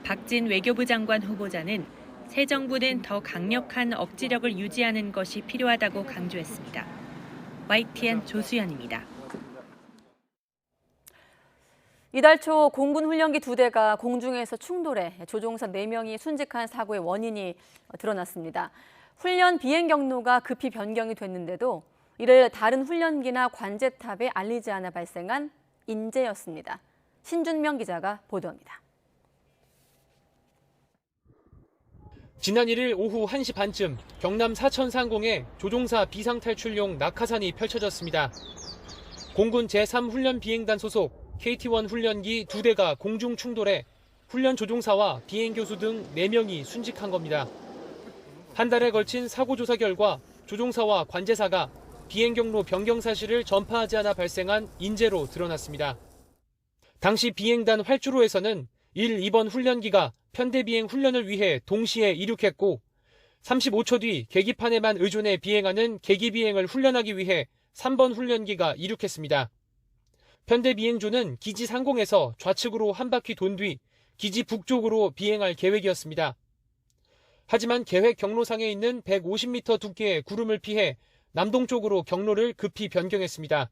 박진 외교부 장관 후보자는 새 정부는 더 강력한 억지력을 유지하는 것이 필요하다고 강조했습니다. YTN 조수연입니다. 이달 초 공군 훈련기 2대가 공중에서 충돌해 조종사 4명이 순직한 사고의 원인이 드러났습니다. 훈련 비행 경로가 급히 변경이 됐는데도 이를 다른 훈련기나 관제탑에 알리지 않아 발생한 인재였습니다. 신준명 기자가 보도합니다. 지난 1일 오후 1시 반쯤 경남 사천 상공에 조종사 비상탈출용 낙하산이 펼쳐졌습니다. 공군 제3훈련 비행단 소속 KT-1 훈련기 2대가 공중 충돌해 훈련 조종사와 비행교수 등 4명이 순직한 겁니다. 한 달에 걸친 사고 조사 결과 조종사와 관제사가 비행 경로 변경 사실을 전파하지 않아 발생한 인재로 드러났습니다. 당시 비행단 활주로에서는 1, 2번 훈련기가 편대비행 훈련을 위해 동시에 이륙했고 35초 뒤 계기판에만 의존해 비행하는 계기비행을 훈련하기 위해 3번 훈련기가 이륙했습니다. 편대비행조는 기지 상공에서 좌측으로 한 바퀴 돈 뒤 기지 북쪽으로 비행할 계획이었습니다. 하지만 계획 경로상에 있는 150m 두께의 구름을 피해 남동쪽으로 경로를 급히 변경했습니다.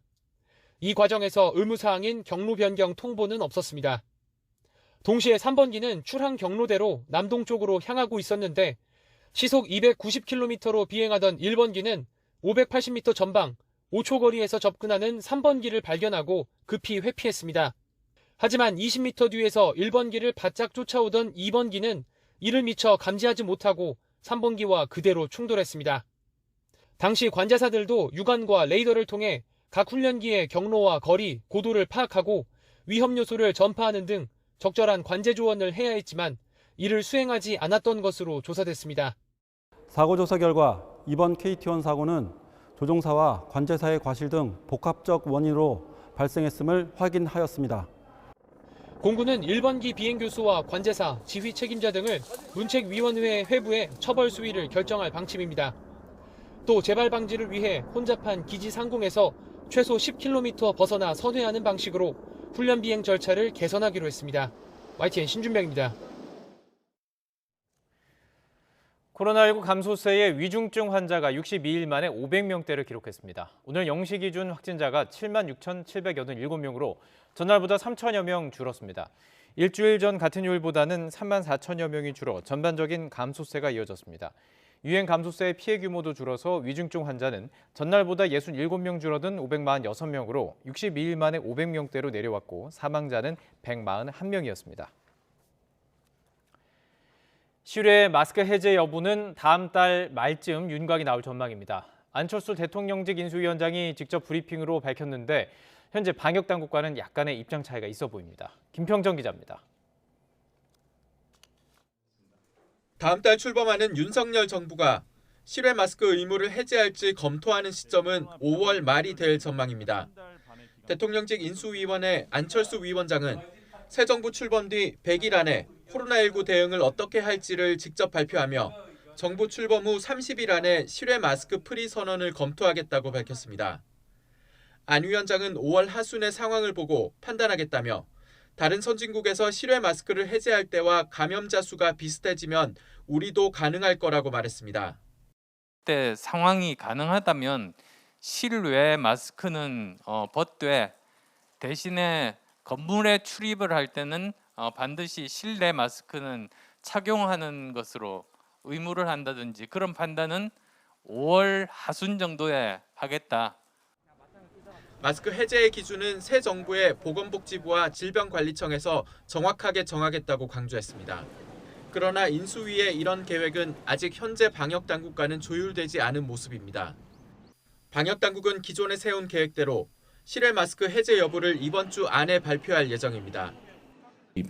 이 과정에서 의무사항인 경로 변경 통보는 없었습니다. 동시에 3번기는 출항 경로대로 남동쪽으로 향하고 있었는데 시속 290km로 비행하던 1번기는 580m 전방 5초 거리에서 접근하는 3번기를 발견하고 급히 회피했습니다. 하지만 20m 뒤에서 1번기를 바짝 쫓아오던 2번기는 이를 미처 감지하지 못하고 3번기와 그대로 충돌했습니다. 당시 관제사들도 육안과 레이더를 통해 각 훈련기의 경로와 거리, 고도를 파악하고 위험 요소를 전파하는 등 적절한 관제 조언을 해야 했지만 이를 수행하지 않았던 것으로 조사됐습니다. 사고 조사 결과 이번 KT-1 사고는 조종사와 관제사의 과실 등 복합적 원인으로 발생했음을 확인하였습니다. 공군은 1번기 비행교수와 관제사, 지휘 책임자 등을 문책위원회에 회부해 처벌 수위를 결정할 방침입니다. 또 재발 방지를 위해 혼잡한 기지 상공에서 최소 10km 벗어나 선회하는 방식으로 훈련 비행 절차를 개선하기로 했습니다. YTN 신준명입니다. 코로나19 감소세의 위중증 환자가 62일 만에 500명대를 기록했습니다. 오늘 0시 기준 확진자가 76,787명으로 전날보다 3천여 명 줄었습니다. 일주일 전 같은 요일보다는 3만 4천여 명이 줄어 전반적인 감소세가 이어졌습니다. 유행 감소세의 피해 규모도 줄어서 위중증 환자는 전날보다 67명 줄어든 546명으로 62일 만에 500명대로 내려왔고 사망자는 141명이었습니다. 실외 마스크 해제 여부는 다음 달 말쯤 윤곽이 나올 전망입니다. 안철수 대통령직 인수위원장이 직접 브리핑으로 밝혔는데 현재 방역 당국과는 약간의 입장 차이가 있어 보입니다. 김평정 기자입니다. 다음 달 출범하는 윤석열 정부가 실외 마스크 의무를 해제할지 검토하는 시점은 5월 말이 될 전망입니다. 대통령직 인수위원회 안철수 위원장은 새 정부 출범 뒤 100일 안에 코로나19 대응을 어떻게 할지를 직접 발표하며 정부 출범 후 30일 안에 실외 마스크 프리 선언을 검토하겠다고 밝혔습니다. 안 위원장은 5월 하순의 상황을 보고 판단하겠다며 다른 선진국에서 실외 마스크를 해제할 때와 감염자 수가 비슷해지면 우리도 가능할 거라고 말했습니다. 그때 상황이 가능하다면 실외 마스크는 벗되 대신에 건물에 출입을 할 때는 반드시 실내 마스크는 착용하는 것으로 의무를 한다든지 그런 판단은 5월 하순 정도에 하겠다. 마스크 해제의 기준은 새 정부의 보건복지부와 질병관리청에서 정확하게 정하겠다고 강조했습니다. 그러나 인수위의 이런 계획은 아직 현재 방역당국과는 조율되지 않은 모습입니다. 방역당국은 기존에 세운 계획대로 실외 마스크 해제 여부를 이번 주 안에 발표할 예정입니다.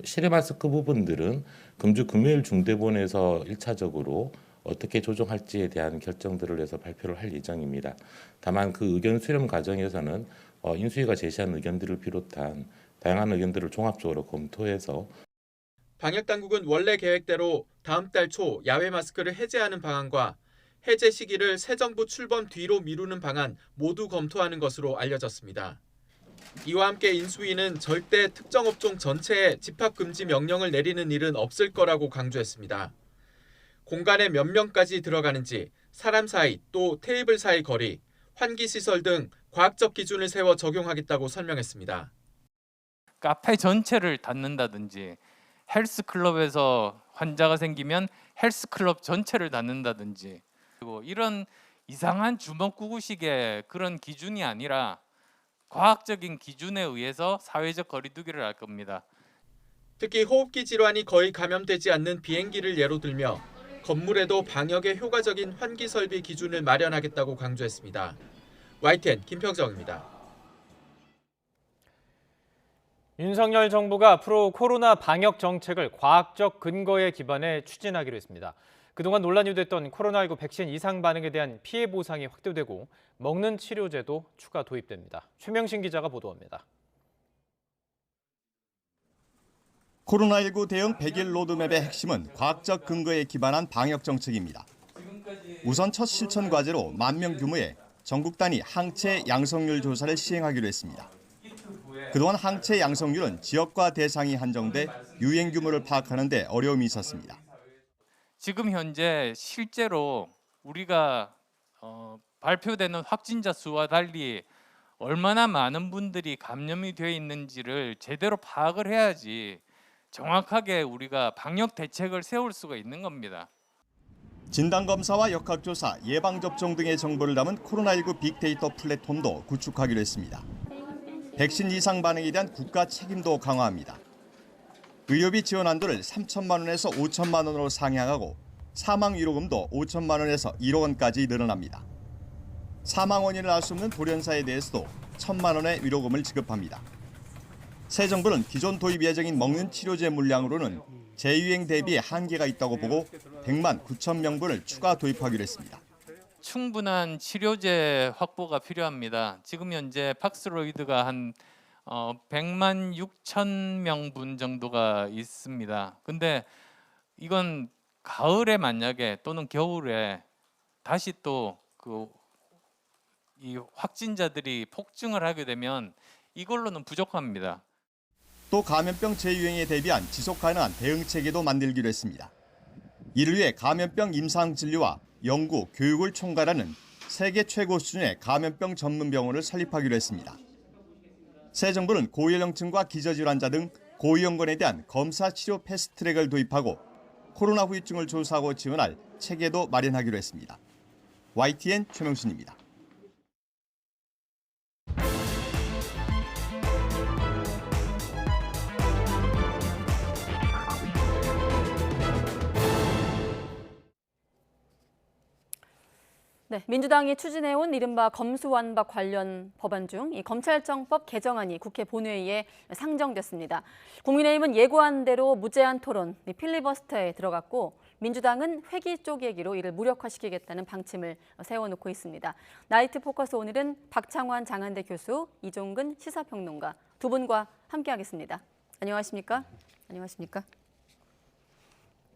실외 마스크 부분들은 금주 금요일 중대본에서 1차적으로 어떻게 조정할지에 대한 결정들을 해서 발표를 할 예정입니다. 다만 그 의견 수렴 과정에서는 인수위가 제시한 의견들을 비롯한 다양한 의견들을 종합적으로 검토해서 방역당국은 원래 계획대로 다음 달 초 야외 마스크를 해제하는 방안과 해제 시기를 새 정부 출범 뒤로 미루는 방안 모두 검토하는 것으로 알려졌습니다. 이와 함께 인수위는 절대 특정 업종 전체에 집합금지 명령을 내리는 일은 없을 거라고 강조했습니다. 공간에 몇 명까지 들어가는지, 사람 사이 또 테이블 사이 거리, 환기시설 등 과학적 기준을 세워 적용하겠다고 설명했습니다. 카페 전체를 닫는다든지 헬스클럽에서 환자가 생기면 헬스클럽 전체를 닫는다든지 그리고 이런 이상한 주먹구구식의 그런 기준이 아니라 과학적인 기준에 의해서 사회적 거리두기를 할 겁니다. 특히 호흡기 질환이 거의 감염되지 않는 비행기를 예로 들며 건물에도 방역에 효과적인 환기 설비 기준을 마련하겠다고 강조했습니다. YTN 김평정입니다. 윤석열 정부가 앞으로 코로나 방역 정책을 과학적 근거에 기반해 추진하기로 했습니다. 그동안 논란이 됐던 코로나19 백신 이상 반응에 대한 피해 보상이 확대되고 먹는 치료제도 추가 도입됩니다. 최명신 기자가 보도합니다. 코로나19 대응 100일 로드맵의 핵심은 과학적 근거에 기반한 방역 정책입니다. 우선 첫 실천 과제로 10,000명 규모의 전국 단위 항체 양성률 조사를 시행하기로 했습니다. 그동안 항체 양성률은 지역과 대상이 한정돼 유행 규모를 파악하는 데 어려움이 있었습니다. 지금 현재 실제로 우리가 발표되는 확진자 수와 달리 얼마나 많은 분들이 감염이 되어 있는지를 제대로 파악을 해야지 정확하게 우리가 방역 대책을 세울 수가 있는 겁니다. 진단검사와 역학조사, 예방접종 등의 정보를 담은 코로나19 빅데이터 플랫폼도 구축하기로 했습니다. 백신 이상 반응에 대한 국가 책임도 강화합니다. 의료비 지원 한도를 3천만 원에서 5천만 원으로 상향하고 사망 위로금도 5천만 원에서 1억 원까지 늘어납니다. 사망 원인을 알 수 없는 돌연사에 대해서도 1천만 원의 위로금을 지급합니다. 새 정부는 기존 도입 예정인 먹는 치료제 물량으로는 재유행 대비 한계가 있다고 보고 100만 9천 명분을 추가 도입하기로 했습니다. 충분한 치료제 확보가 필요합니다. 지금 현재 팍스로이드가 한 100만 6천 명분 정도가 있습니다. 근데 이건 가을에 만약에 또는 겨울에 다시 또 이 확진자들이 폭증을 하게 되면 이걸로는 부족합니다. 또 감염병 재유행에 대비한 지속 가능한 대응 체계도 만들기로 했습니다. 이를 위해 감염병 임상 진료와 연구, 교육을 총괄하는 세계 최고 수준의 감염병 전문 병원을 설립하기로 했습니다. 새 정부는 고연령층과 기저질환자 등 고위험군에 대한 검사 치료 패스트트랙을 도입하고 코로나 후유증을 조사하고 지원할 체계도 마련하기로 했습니다. YTN 최명신입니다. 네, 민주당이 추진해온 이른바 검수완박 관련 법안 중 이 검찰청법 개정안이 국회 본회의에 상정됐습니다. 국민의힘은 예고한 대로 무제한 토론, 필리버스터에 들어갔고 민주당은 회기 쪼개기로 이를 무력화시키겠다는 방침을 세워놓고 있습니다. 나이트 포커스 오늘은 박창환 장한대 교수, 이종근 시사평론가 두 분과 함께하겠습니다. 안녕하십니까? 안녕하십니까?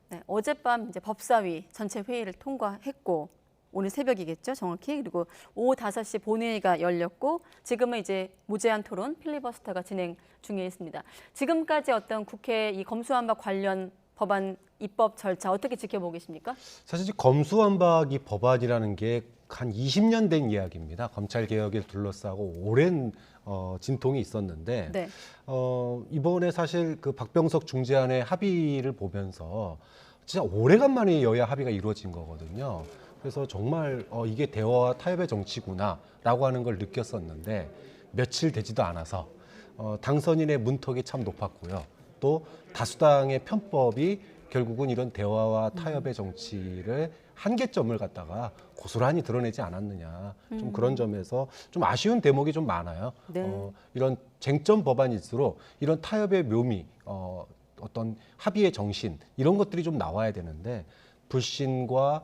네, 어젯밤 이제 법사위 전체 회의를 통과했고 오늘 새벽이겠죠, 정확히. 그리고 오후 5시 본회의가 열렸고 지금은 이제 무제한 토론, 필리버스터가 진행 중에 있습니다. 지금까지 어떤 국회 이 검수완박 관련 법안 입법 절차 어떻게 지켜보고 계십니까? 사실 검수완박이 법안이라는 게 한 20년 된 이야기입니다. 검찰 개혁을 둘러싸고 오랜 진통이 있었는데 네. 이번에 사실 그 박병석 중재안의 합의를 보면서 진짜 오래간만에 여야 합의가 이루어진 거거든요. 그래서 정말 이게 대화와 타협의 정치구나라고 하는 걸 느꼈었는데 며칠 되지도 않아서 당선인의 문턱이 참 높았고요. 또 다수당의 편법이 결국은 이런 대화와 타협의 정치를 한계점을 갖다가 고스란히 드러내지 않았느냐. 좀 그런 점에서 좀 아쉬운 대목이 좀 많아요. 네. 이런 쟁점 법안일수록 이런 타협의 묘미, 어떤 합의의 정신 이런 것들이 좀 나와야 되는데 불신과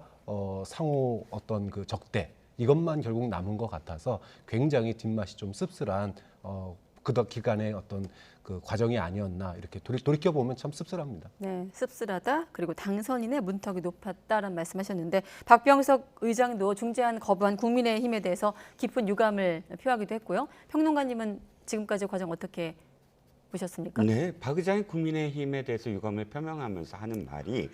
상호 어떤 그 적대 이것만 결국 남은 것 같아서 굉장히 뒷맛이 좀 씁쓸한 그 기간의 어떤 그 과정이 아니었나 이렇게 돌이켜 보면 참 씁쓸합니다. 네, 씁쓸하다. 그리고 당선인의 문턱이 높았다라는 말씀하셨는데 박병석 의장도 중재안 거부한 국민의힘에 대해서 깊은 유감을 표하기도 했고요. 평론가님은 지금까지 과정 어떻게 보셨습니까? 네, 박 의장이 국민의힘에 대해서 유감을 표명하면서 하는 말이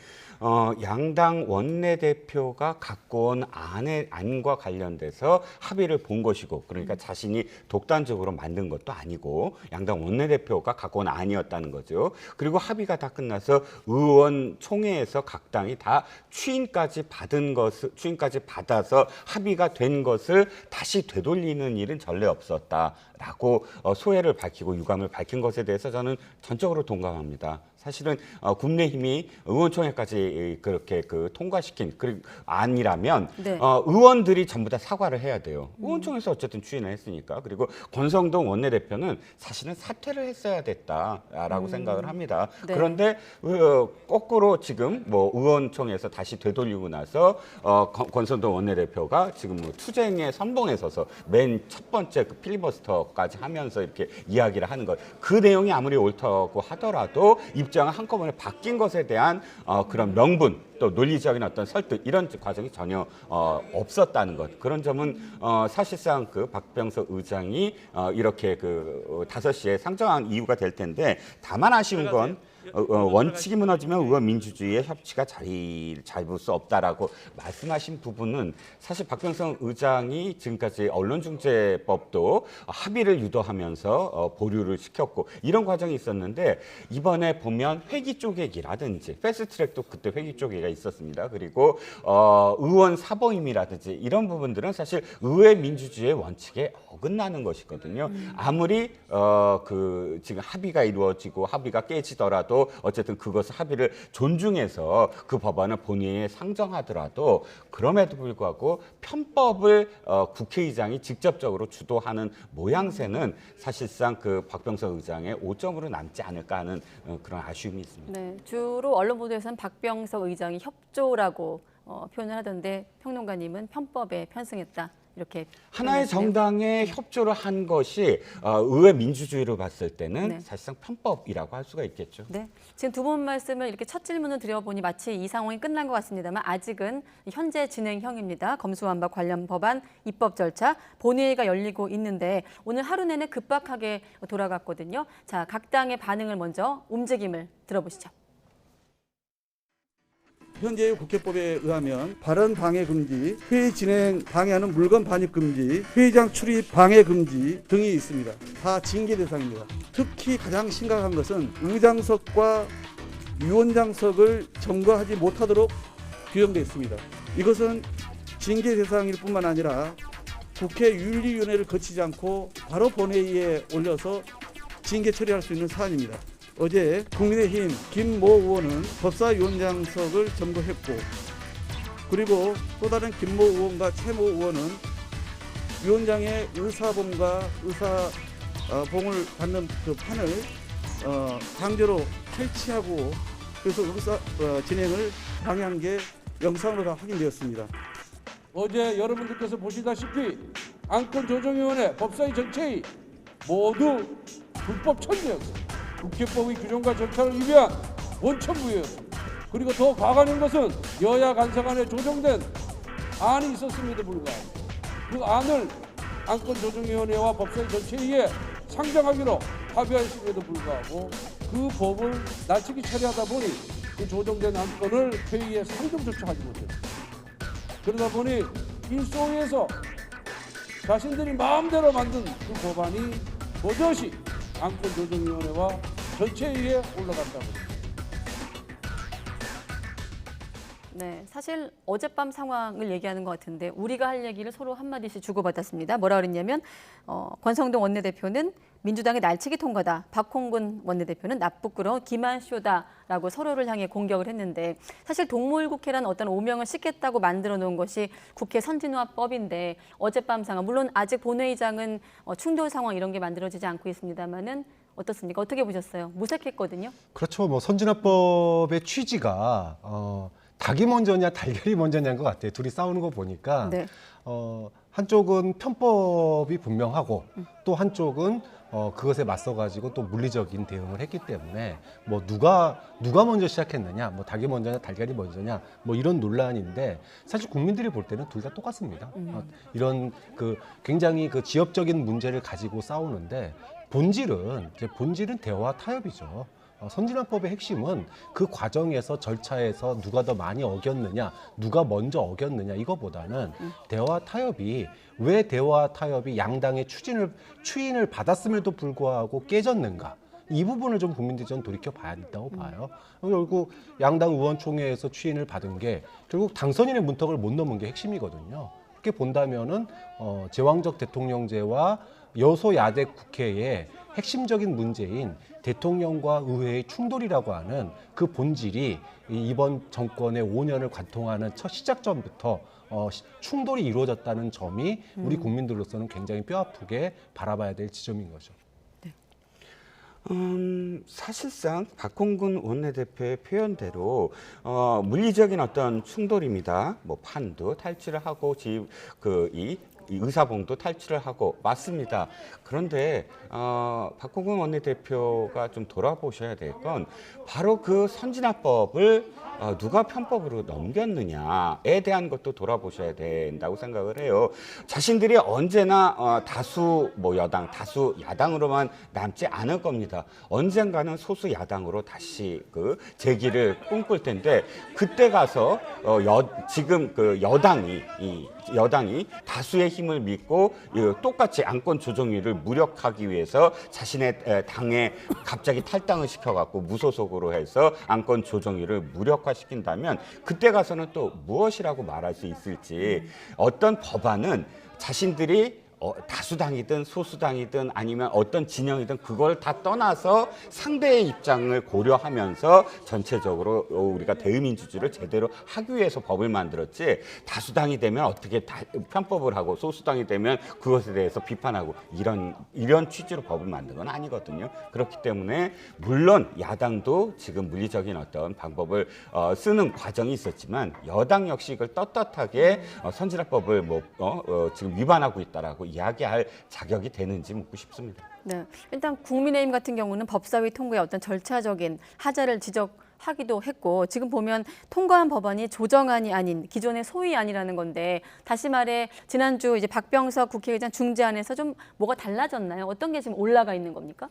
양당 원내대표가 갖고 온 안과 관련돼서 합의를 본 것이고 그러니까 자신이 독단적으로 만든 것도 아니고 양당 원내대표가 갖고 온 안이었다는 거죠. 그리고 합의가 다 끝나서 의원총회에서 각 당이 다 추인까지 받아서 합의가 된 것을 다시 되돌리는 일은 전례 없었다라고 소회를 밝히고 유감을 밝힌 것에 대해서 저는 전적으로 동감합니다. 사실은 국민의힘이 의원총회까지 그렇게 통과시킨 안이라면 네. 의원들이 전부 다 사과를 해야 돼요. 의원총회에서 어쨌든 추인을 했으니까. 그리고 권성동 원내대표는 사실은 사퇴를 했어야 됐다라고 생각을 합니다. 네. 그런데 거꾸로 지금 뭐 의원총회에서 다시 되돌리고 나서 권성동 원내대표가 지금 뭐 투쟁의 선봉에 서서 맨 첫 번째 그 필리버스터까지 하면서 이렇게 이야기를 하는 것. 그 내용이 아무리 옳다고 하더라도 입장을 한꺼번에 바뀐 것에 대한 그런 명분 또 논리적인 어떤 설득 이런 과정이 전혀 없었다는 것. 그런 점은 사실상 그 박병석 의장이 이렇게 그 5시에 상정한 이유가 될 텐데 다만 아쉬운 건 원칙이 무너지면 의원 민주주의의 협치가 자리를 잡을 수 없다라고 말씀하신 부분은 사실 박병석 의장이 지금까지 언론중재법도 합의를 유도하면서 보류를 시켰고 이런 과정이 있었는데 이번에 보면 회기 쪼개기라든지 패스트트랙도 그때 회기 쪼개기가 있었습니다. 그리고 의원 사보임이라든지 이런 부분들은 사실 의회 민주주의의 원칙에 어긋나는 것이거든요. 아무리 그 지금 합의가 이루어지고 합의가 깨지더라도 어쨌든 그것을 합의를 존중해서 그 법안을 본회의에 상정하더라도 그럼에도 불구하고 편법을 국회의장이 직접적으로 주도하는 모양새는 사실상 그 박병석 의장의 오점으로 남지 않을까 하는 그런 아쉬움이 있습니다. 네, 주로 언론 보도에서는 박병석 의장이 협조라고 표현을 하던데 평론가님은 편법에 편승했다. 이렇게 하나의 정당에 협조를 한 것이 의회 민주주의로 봤을 때는 네. 사실상 편법이라고 할 수가 있겠죠. 네, 지금 두 분 말씀을 이렇게 첫 질문을 드려보니 마치 이 상황이 끝난 것 같습니다만 아직은 현재 진행형입니다. 검수완박 관련 법안 입법 절차 본회의가 열리고 있는데 오늘 하루 내내 급박하게 돌아갔거든요. 자, 각 당의 반응을 먼저 움직임을 들어보시죠. 현재의 국회법에 의하면 발언 방해 금지, 회의 진행 방해하는 물건 반입 금지, 회의장 출입 방해 금지 등이 있습니다. 다 징계 대상입니다. 특히 가장 심각한 것은 의장석과 위원장석을 점거하지 못하도록 규정되어 있습니다. 이것은 징계 대상일 뿐만 아니라 국회 윤리위원회를 거치지 않고 바로 본회의에 올려서 징계 처리할 수 있는 사안입니다. 어제 국민의힘 김모 의원은 법사위원장석을 점거했고 그리고 또 다른 김모 의원과 최모 의원은 위원장의 의사봉과 의사봉을 받는 그 판을 강제로 탈취하고 그래서 의사 진행을 방해한 게 영상으로 다 확인되었습니다. 어제 여러분들께서 보시다시피 안건조정위원회 법사위 전체의 모두 불법 천지였습니다. 국회법의 규정과 절차를 위배한 원천부여였습니다. 그리고 더 과감한 것은 여야 간사간에 조정된 안이 있었음에도 불구하고 그 안을 안건조정위원회와 법사위 전체에 상정하기로 합의했음에도 불구하고 그 법을 날치기 처리하다 보니 그 조정된 안건을 회의에 상정조차 하지 못했습니다. 그러다 보니 인소위에서 자신들이 마음대로 만든 그 법안이 버젓이 안건조정위원회와 전체회의에 올라간다고. 네, 사실 어젯밤 상황을 얘기하는 것 같은데 우리가 할 얘기를 서로 한마디씩 주고받았습니다. 뭐라 그랬냐면 권성동 원내대표는 민주당의 날치기 통과다. 박홍근 원내대표는 나쁘끄러 기만쇼다라고 서로를 향해 공격을 했는데 사실 동물국회란 어떤 오명을 씻겠다고 만들어 놓은 것이 국회 선진화법인데 어젯밤 상황, 물론 아직 본회의장은 충돌 상황 이런 게 만들어지지 않고 있습니다만은 어떻습니까? 어떻게 보셨어요? 무색했거든요. 그렇죠. 뭐 선진화법의 취지가 닭이 먼저냐 달걀이 먼저냐인 것 같아요. 둘이 싸우는 거 보니까 네. 한쪽은 편법이 분명하고 또 한쪽은 그것에 맞서 가지고 또 물리적인 대응을 했기 때문에 뭐 누가 먼저 시작했느냐, 뭐 닭이 먼저냐 달걀이 먼저냐 뭐 이런 논란인데 사실 국민들이 볼 때는 둘 다 똑같습니다. 이런 그 굉장히 그 지역적인 문제를 가지고 싸우는데 본질은 대화와 타협이죠. 선진화법의 핵심은 그 과정에서 절차에서 누가 더 많이 어겼느냐, 누가 먼저 어겼느냐 이거보다는 대화 타협이 왜 대화 타협이 양당의 추인을 받았음에도 불구하고 깨졌는가. 이 부분을 좀 국민들이 좀 돌이켜 봐야 된다고 봐요. 결국 양당 의원총회에서 추인을 받은 게 결국 당선인의 문턱을 못 넘은 게 핵심이거든요. 그렇게 본다면은 제왕적 대통령제와 여소야대 국회의 핵심적인 문제인 대통령과 의회의 충돌이라고 하는 그 본질이 이번 정권의 5년을 관통하는 첫 시작점부터 충돌이 이루어졌다는 점이 우리 국민들로서는 굉장히 뼈아프게 바라봐야 될 지점인 거죠. 사실상 박홍근 원내대표의 표현대로 물리적인 어떤 충돌입니다. 뭐 판도 탈취를 하고 이 의사봉도 탈취를 하고 맞습니다. 그런데 박홍근 원내대표가 좀 돌아보셔야 될 건 바로 그 선진화법을 누가 편법으로 넘겼느냐에 대한 것도 돌아보셔야 된다고 생각을 해요. 자신들이 언제나 다수 여당, 다수 야당으로만 남지 않을 겁니다. 언젠가는 소수 야당으로 다시 그 재기를 꿈꿀 텐데 그때 가서 지금 그 여당이 다수의 힘을 믿고 똑같이 안건 조정위를 무력하기 위해서 자신의 당에 갑자기 탈당을 시켜갖고 무소속으로 해서 안건 조정위를 무력화시킨다면 그때 가서는 또 무엇이라고 말할 수 있을지 어떤 법안은 자신들이 다수당이든 소수당이든 아니면 어떤 진영이든 그걸 다 떠나서 상대의 입장을 고려하면서 전체적으로 우리가 대의민주주의를 제대로 하기 위해서 법을 만들었지 다수당이 되면 어떻게 편법을 하고 소수당이 되면 그것에 대해서 비판하고 이런 취지로 법을 만든 건 아니거든요. 그렇기 때문에 물론 야당도 지금 물리적인 어떤 방법을 쓰는 과정이 있었지만 여당 역시 이걸 떳떳하게 선진화법을 지금 위반하고 있다라고 이야기할 자격이 되는지 묻고 싶습니다. 네, 일단 국민의힘 같은 경우는 법사위 통과의 어떤 절차적인 하자를 지적하기도 했고 지금 보면 통과한 법안이 조정안이 아닌 기존의 소위안이라는 건데 다시 말해 지난주 이제 박병석 국회의장 중재안에서 좀 뭐가 달라졌나요? 어떤 게 지금 올라가 있는 겁니까?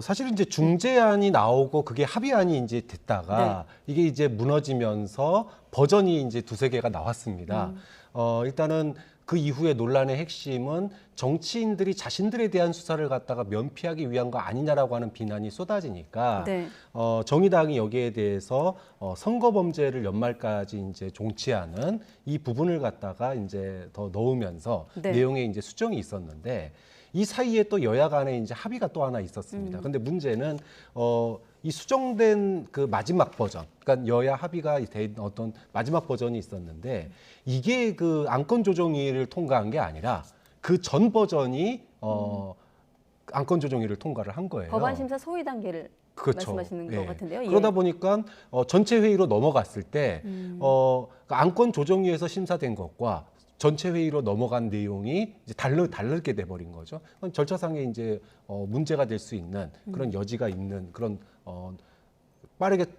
사실은 이제 중재안이 나오고 그게 합의안이 이제 됐다가 이게 이제 무너지면서 버전이 이제 두세 개가 나왔습니다. 일단은 그 이후에 논란의 핵심은 정치인들이 자신들에 대한 수사를 갖다가 면피하기 위한 거 아니냐라고 하는 비난이 쏟아지니까 정의당이 여기에 대해서 선거범죄를 연말까지 이제 종치하는 이 부분을 갖다가 이제 더 넣으면서 내용에 이제 수정이 있었는데 이 사이에 또 여야 간에 이제 합의가 또 하나 있었습니다. 근데 문제는 이 수정된 그 마지막 버전, 그러니까 여야 합의가 된 어떤 마지막 버전이 있었는데 이게 그 안건조정위를 통과한 게 아니라 그 전 버전이 안건조정위를 통과를 한 거예요. 법안 심사 소위 단계를 그렇죠. 말씀하시는 것 같은데요. 그러다 보니까 전체 회의로 넘어갔을 때 안건조정위에서 심사된 것과 전체 회의로 넘어간 내용이 이제 다르게 돼버린 거죠. 그건 절차상에 이제 문제가 될 수 있는 그런 여지가 있는 그런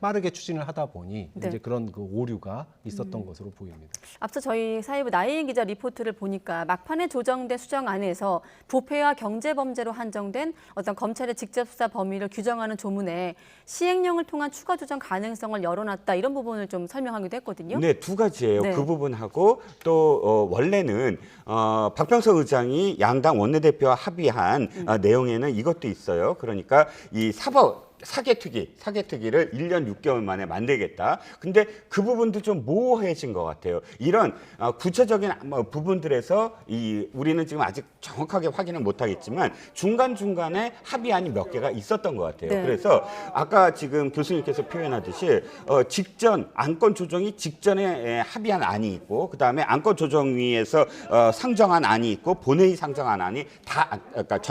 빠르게 추진을 하다 보니 네. 이제 그런 그 오류가 있었던 것으로 보입니다. 앞서 저희 사회부 나혜인 기자 리포트를 보니까 막판에 조정된 수정안에서 부패와 경제범죄로 한정된 어떤 검찰의 직접 수사 범위를 규정하는 조문에 시행령을 통한 추가 조정 가능성을 열어놨다 이런 부분을 좀 설명하기도 했거든요. 네, 두 가지예요. 네. 그 부분하고 또 원래는 박병석 의장이 양당 원내대표와 합의한 내용에는 이것도 있어요. 그러니까 이 사개특위를 1년 6개월 만에 만들겠다. 근데 그 부분도 좀 모호해진 것 같아요. 이런 구체적인 부분들에서 우리는 지금 아직 정확하게 확인을 못하겠지만 중간중간에 합의안이 몇 개가 있었던 것 같아요. 네. 그래서 아까 지금 교수님께서 표현하듯이 직전 안건 조정이 직전에 합의한 안이 있고 그다음에 안건조정위에서 상정한 안이 있고 본회의 상정한 안이 다 그러니까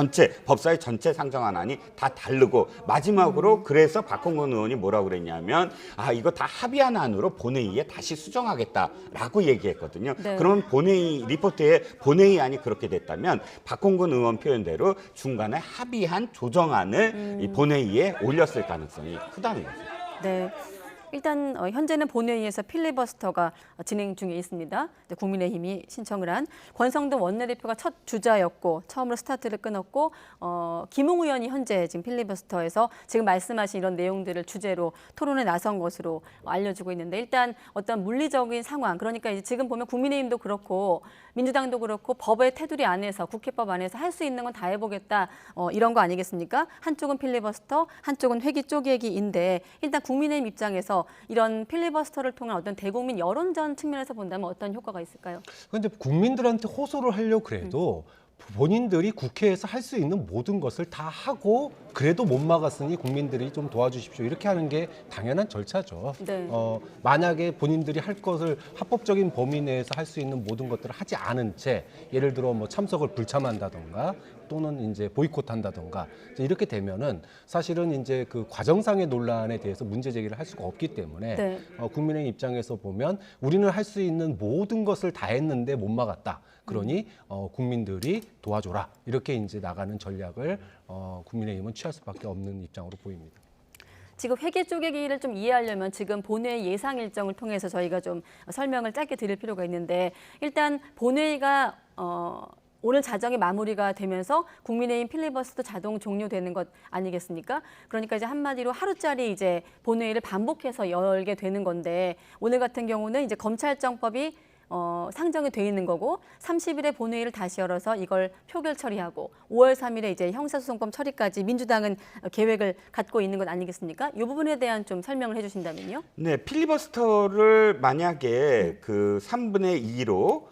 법사위 전체 상정한 안이 다 다르고 마지막으로 그래서 박홍근 의원이 뭐라고 그랬냐면 이거 다 합의한 안으로 본회의에 다시 수정하겠다라고 얘기했거든요. 네. 그럼 본회의 리포트에 본회의 안이 그렇게 됐다면 박홍근 의원 표현대로 중간에 합의한 조정안을 이 본회의에 올렸을 가능성이 크다는 거죠. 네. 일단 현재는 본회의에서 필리버스터가 진행 중에 있습니다. 국민의힘이 신청을 한 권성동 원내대표가 첫 주자였고 처음으로 스타트를 끊었고 김웅 의원이 현재 지금 필리버스터에서 지금 말씀하신 이런 내용들을 주제로 토론에 나선 것으로 알려지고 있는데 일단 어떤 물리적인 상황 그러니까 이제 지금 보면 국민의힘도 그렇고 민주당도 그렇고 법의 테두리 안에서 국회법 안에서 할 수 있는 건 다 해보겠다 이런 거 아니겠습니까? 한쪽은 필리버스터, 한쪽은 회기 쪼개기인데 일단 국민의힘 입장에서 이런 필리버스터를 통한 어떤 대국민 여론전 측면에서 본다면 어떤 효과가 있을까요? 그런데 국민들한테 호소를 하려고 그래도 본인들이 국회에서 할 수 있는 모든 것을 다 하고 그래도 못 막았으니 국민들이 좀 도와주십시오. 이렇게 하는 게 당연한 절차죠. 네. 만약에 본인들이 할 것을 합법적인 범위 내에서 할 수 있는 모든 것들을 하지 않은 채 예를 들어 뭐 참석을 불참한다던가 또는 이제 보이콧한다던가 이렇게 되면은 사실은 이제 그 과정상의 논란에 대해서 문제 제기를 할 수가 없기 때문에 네. 국민의 입장에서 보면 우리는 할 수 있는 모든 것을 다 했는데 못 막았다. 그러니 국민들이 도와줘라 이렇게 이제 나가는 전략을 국민의힘은 취할 수밖에 없는 입장으로 보입니다. 지금 회계 쪼개기를 좀 이해하려면 지금 본회의 예상 일정을 통해서 저희가 좀 설명을 짧게 드릴 필요가 있는데 일단 본회의가 오늘 자정에 마무리가 되면서 국민의힘 필리버스터 자동 종료되는 것 아니겠습니까? 그러니까 이제 한마디로 하루짜리 이제 본회의를 반복해서 열게 되는 건데 오늘 같은 경우는 이제 검찰청법이 상정이 돼 있는 거고 30일에 본회의를 다시 열어서 이걸 표결 처리하고 5월 3일에 이제 형사소송법 처리까지 민주당은 계획을 갖고 있는 것 아니겠습니까? 이 부분에 대한 좀 설명을 해주신다면요. 네, 필리버스터를 만약에 그 3분의 2로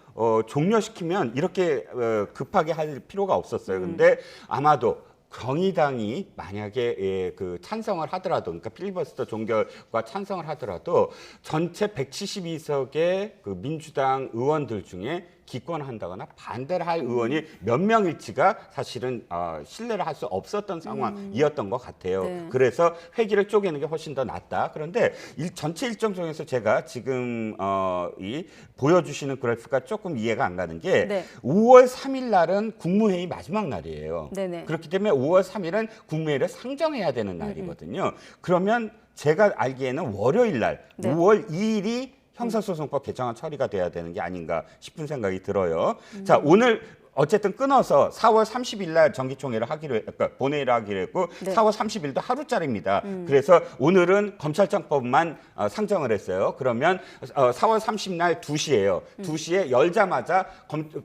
종료시키면 이렇게 급하게 할 필요가 없었어요. 근데 아마도 정의당이 만약에 그 찬성을 하더라도, 그러니까 필리버스터 종결과 찬성을 하더라도 전체 172석의 그 민주당 의원들 중에 기권한다거나 반대를 할 의원이 몇 명일지가 사실은 신뢰를 할 수 없었던 상황이었던 것 같아요. 네. 그래서 회기를 쪼개는 게 훨씬 더 낫다. 그런데 전체 일정 중에서 제가 지금 이 보여주시는 그래프가 조금 이해가 안 가는 게 네. 5월 3일 날은 국무회의 마지막 날이에요. 네네. 그렇기 때문에 5월 3일은 국무회의를 상정해야 되는 날이거든요. 그러면 제가 알기에는 월요일 날 네. 5월 2일이 형사소송법 개정안 처리가 돼야 되는 게 아닌가 싶은 생각이 들어요. 자, 오늘 어쨌든 끊어서 4월 30일 날 정기총회를 그러니까 본회의를 하기로 했고 네. 4월 30일도 하루짜리입니다. 그래서 오늘은 검찰청법만 상정을 했어요. 그러면 4월 30일 날 2시예요. 2시에 열자마자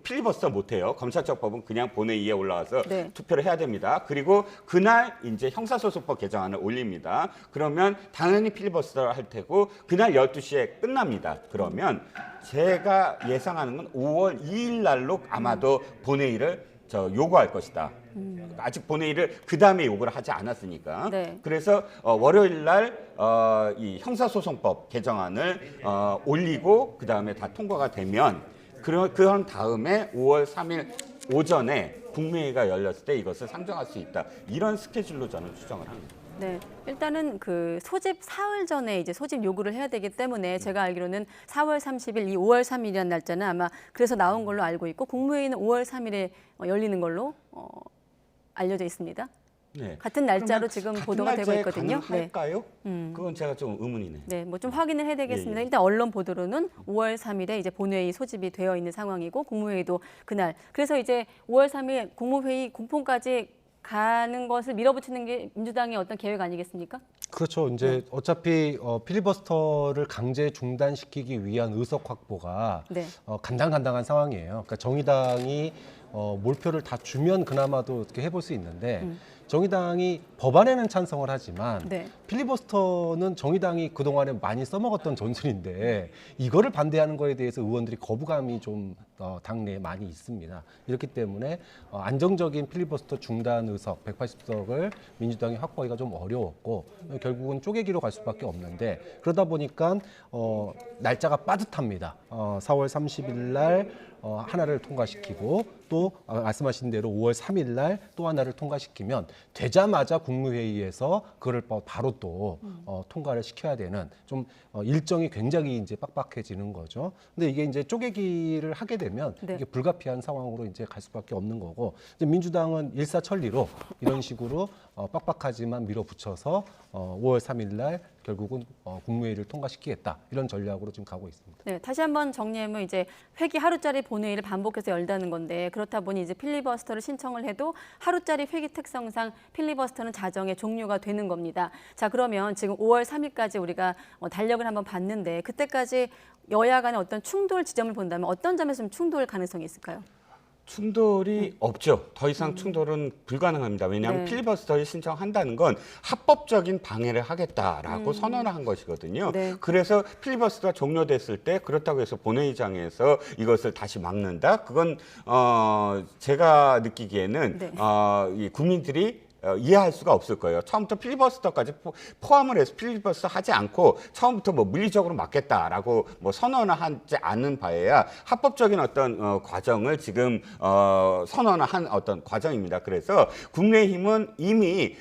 필리버스터 못해요. 검찰청법은 그냥 본회의에 올라와서 네. 투표를 해야 됩니다. 그리고 그날 이제 형사소송법 개정안을 올립니다. 그러면 당연히 필리버스터를 할 테고 그날 12시에 끝납니다. 그러면 제가 예상하는 건 5월 2일 날로 아마도 본회의를 요구할 것이다. 아직 본회의를 그 다음에 요구를 하지 않았으니까. 네. 그래서 월요일 날 이 형사소송법 개정안을 올리고 그 다음에 다 통과가 되면 그런 다음에 5월 3일 오전에 국무회의가 열렸을 때 이것을 상정할 수 있다. 이런 스케줄로 저는 추정을 합니다. 네, 일단은 그 소집 사흘 전에 이제 소집 요구를 해야 되기 때문에 제가 알기로는 4월 30일, 이 5월 3일이라는 날짜는 아마 그래서 나온 걸로 알고 있고 국무회의는 5월 3일에 열리는 걸로 알려져 있습니다. 네. 같은 날짜로 지금 보도가 되고 있거든요. 가능할까요? 그건 제가 좀 의문이네요. 네, 뭐 좀 확인을 해야 되겠습니다. 예. 일단 언론 보도로는 5월 3일에 이제 본회의 소집이 되어 있는 상황이고 국무회의도 그날. 그래서 이제 5월 3일 국무회의 공폰까지 가는 것을 밀어붙이는 게 민주당의 어떤 계획 아니겠습니까? 그렇죠. 이제 어차피 필리버스터를 강제 중단시키기 위한 의석 확보가 네. 간당간당한 상황이에요. 그러니까 정의당이 몰표를 다 주면 그나마도 어떻게 해볼 수 있는데 정의당이 법안에는 찬성을 하지만 네. 필리버스터는 정의당이 그동안에 많이 써먹었던 전술인데 이거를 반대하는 거에 대해서 의원들이 거부감이 좀 당내에 많이 있습니다. 이렇기 때문에 안정적인 필리버스터 중단 의석 180석을 민주당이 확보하기가 좀 어려웠고 결국은 쪼개기로 갈 수밖에 없는데 그러다 보니까 날짜가 빠듯합니다. 4월 30일 날 하나를 통과시키고 또 말씀하신 대로 5월 3일 날 또 하나를 통과시키면 되자마자 국무회의에서 그걸 바로 또 통과를 시켜야 되는 좀 일정이 굉장히 이제 빡빡해지는 거죠. 근데 이게 이제 쪼개기를 하게 되면 네. 이게 불가피한 상황으로 이제 갈 수밖에 없는 거고 이제 민주당은 일사천리로 이런 식으로 빡빡하지만 밀어붙여서 5월 3일 날 결국은 국무회의를 통과시키겠다 이런 전략으로 지금 가고 있습니다. 네, 다시 한번 정리하면 이제 회기 하루짜리 본회의를 반복해서 열다는 건데 그렇다 보니 이제 필리버스터를 신청을 해도 하루짜리 회기 특성상 필리버스터는 자정에 종료가 되는 겁니다. 자, 그러면 지금 5월 3일까지 우리가 달력을 한번 봤는데 그때까지 여야 간의 어떤 충돌 지점을 본다면 어떤 점에서 좀 충돌 가능성이 있을까요? 충돌이 없죠. 더 이상 충돌은 불가능합니다. 왜냐하면 네. 필리버스터를 신청한다는 건 합법적인 방해를 하겠다라고 선언을 한 것이거든요. 네. 그래서 필리버스터가 종료됐을 때 그렇다고 해서 본회의장에서 이것을 다시 막는다? 그건 제가 느끼기에는 네. 이 국민들이 이해할 수가 없을 거예요. 처음부터 필리버스터까지 포함을 해서 필리버스터 하지 않고 처음부터 뭐 물리적으로 막겠다라고 뭐 선언을 하지 않은 바에야 합법적인 어떤 과정을 지금 선언을 한 어떤 과정입니다. 그래서 국민의힘은 이미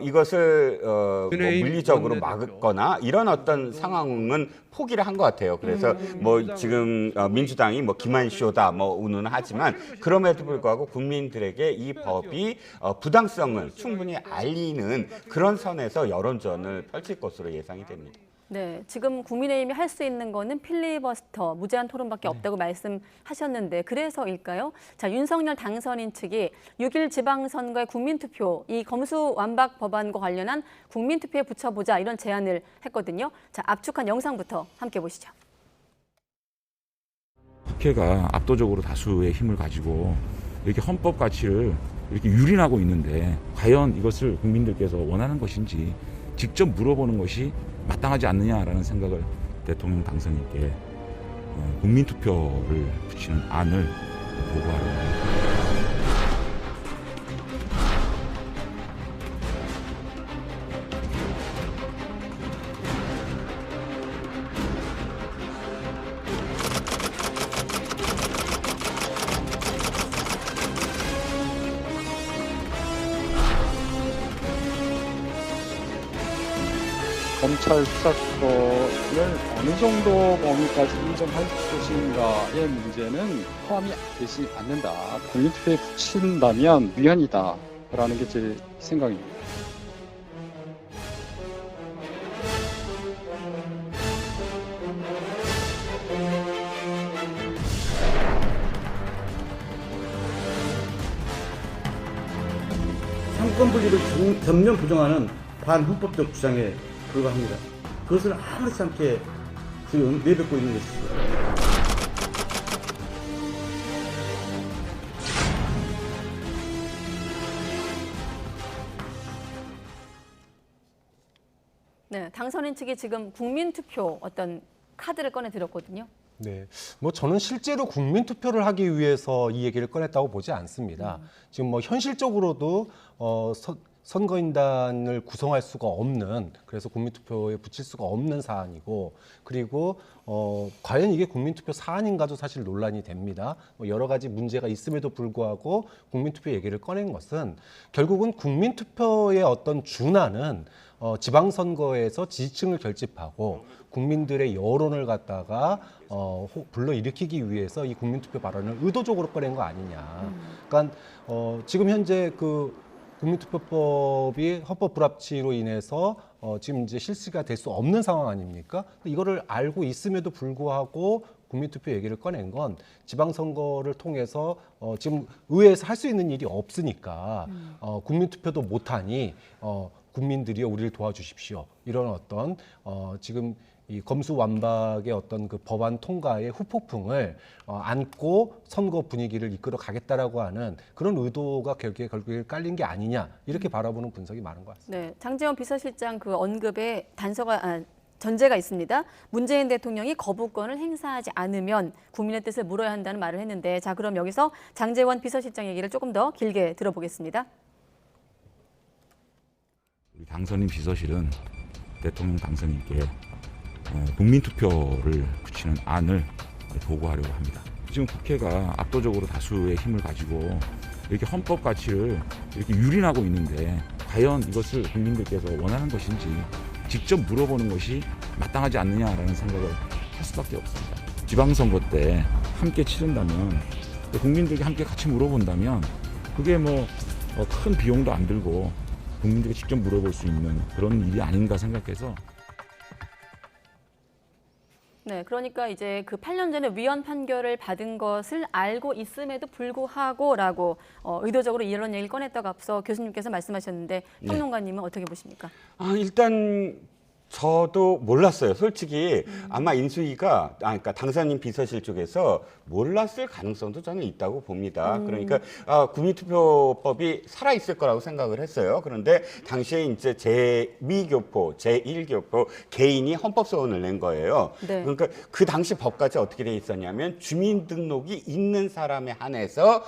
이것을 뭐 물리적으로 막거나 이런 어떤 상황은 포기를 한 것 같아요. 그래서 뭐 지금 민주당이 뭐 기만쇼다 뭐 우는 하지만 그럼에도 불구하고 국민들에게 이 법이 부당성을 충분히 알리는 그런 선에서 여론전을 펼칠 것으로 예상이 됩니다. 네, 지금 국민의힘이 할 수 있는 거는 필리버스터, 무제한 토론밖에 없다고 말씀하셨는데 그래서일까요? 자, 윤석열 당선인 측이 6일 지방선거의 국민투표, 이 검수완박 법안과 관련한 국민투표에 붙여보자 이런 제안을 했거든요. 자, 압축한 영상부터 함께 보시죠. 국회가 압도적으로 다수의 힘을 가지고 이렇게 헌법 가치를 이렇게 유린하고 있는데 과연 이것을 국민들께서 원하는 것인지 직접 물어보는 것이 마땅하지 않느냐라는 생각을 대통령 당선인께 국민투표를 붙이는 안을 보고하러 합니다. 검찰 수사권을 어느 정도 범위까지 인정할 것인가의 문제는 포함이 되지 않는다. 국민투표에 붙인다면 위헌이다라는 게 제 생각입니다. 상권 분립을 전면 부정하는 반헌법적 주장에 불과합니다. 그것을 아무렇지 않게 지금 내뱉고 있는 것이죠. 네, 당선인 측이 지금 국민투표 어떤 카드를 꺼내 들었거든요. 네, 뭐 저는 실제로 국민 투표를 하기 위해서 이 얘기를 꺼냈다고 보지 않습니다. 지금 뭐 현실적으로도 선거인단을 구성할 수가 없는, 그래서 국민투표에 붙일 수가 없는 사안이고, 그리고 과연 이게 국민투표 사안인가도 사실 논란이 됩니다. 여러 가지 문제가 있음에도 불구하고 국민투표 얘기를 꺼낸 것은 결국은 국민투표의 어떤 준하는 지방선거에서 지지층을 결집하고 국민들의 여론을 갖다가 불러일으키기 위해서 이 국민투표 발언을 의도적으로 꺼낸 거 아니냐. 그러니까 지금 현재 그 국민투표법이 헌법 불합치로 인해서 지금 이제 실시가 될 수 없는 상황 아닙니까? 이거를 알고 있음에도 불구하고 국민투표 얘기를 꺼낸 건 지방선거를 통해서 지금 의회에서 할 수 있는 일이 없으니까 국민투표도 못하니 국민들이여 우리를 도와주십시오. 이런 어떤 지금 이 검수완박의 어떤 그 법안 통과의 후폭풍을 안고 선거 분위기를 이끌어 가겠다라고 하는 그런 의도가 결국에 깔린 게 아니냐, 이렇게 바라보는 분석이 많은 것 같습니다. 네, 장제원 비서실장 그 언급에 전제가 있습니다. 문재인 대통령이 거부권을 행사하지 않으면 국민의 뜻을 물어야 한다는 말을 했는데, 자, 그럼 여기서 장제원 비서실장 얘기를 조금 더 길게 들어보겠습니다. 우리 당선인 비서실은 대통령 당선인께 국민투표를 붙이는 안을 보고하려고 합니다. 지금 국회가 압도적으로 다수의 힘을 가지고 이렇게 헌법 가치를 이렇게 유린하고 있는데 과연 이것을 국민들께서 원하는 것인지 직접 물어보는 것이 마땅하지 않느냐라는 생각을 할 수밖에 없습니다. 지방선거 때 함께 치른다면, 국민들께 함께 같이 물어본다면 그게 뭐 큰 비용도 안 들고 국민들께 직접 물어볼 수 있는 그런 일이 아닌가 생각해서. 네, 그러니까 이제 그 8년 전에 위헌 판결을 받은 것을 알고 있음에도 불구하고라고 의도적으로 이런 얘기를 꺼냈다고 앞서 교수님께서 말씀하셨는데, 평론가님은 어떻게 보십니까? 일단 저도 몰랐어요. 솔직히 아마 인수위가 그러니까 당선인 비서실 쪽에서 몰랐을 가능성도 저는 있다고 봅니다. 그러니까 국민투표법이 살아 있을 거라고 생각을 했어요. 그런데 당시에 이제 제2교포, 제1교포 개인이 헌법소원을 낸 거예요. 네. 그러니까 그 당시 법까지 어떻게 돼 있었냐면 주민등록이 있는 사람에 한해서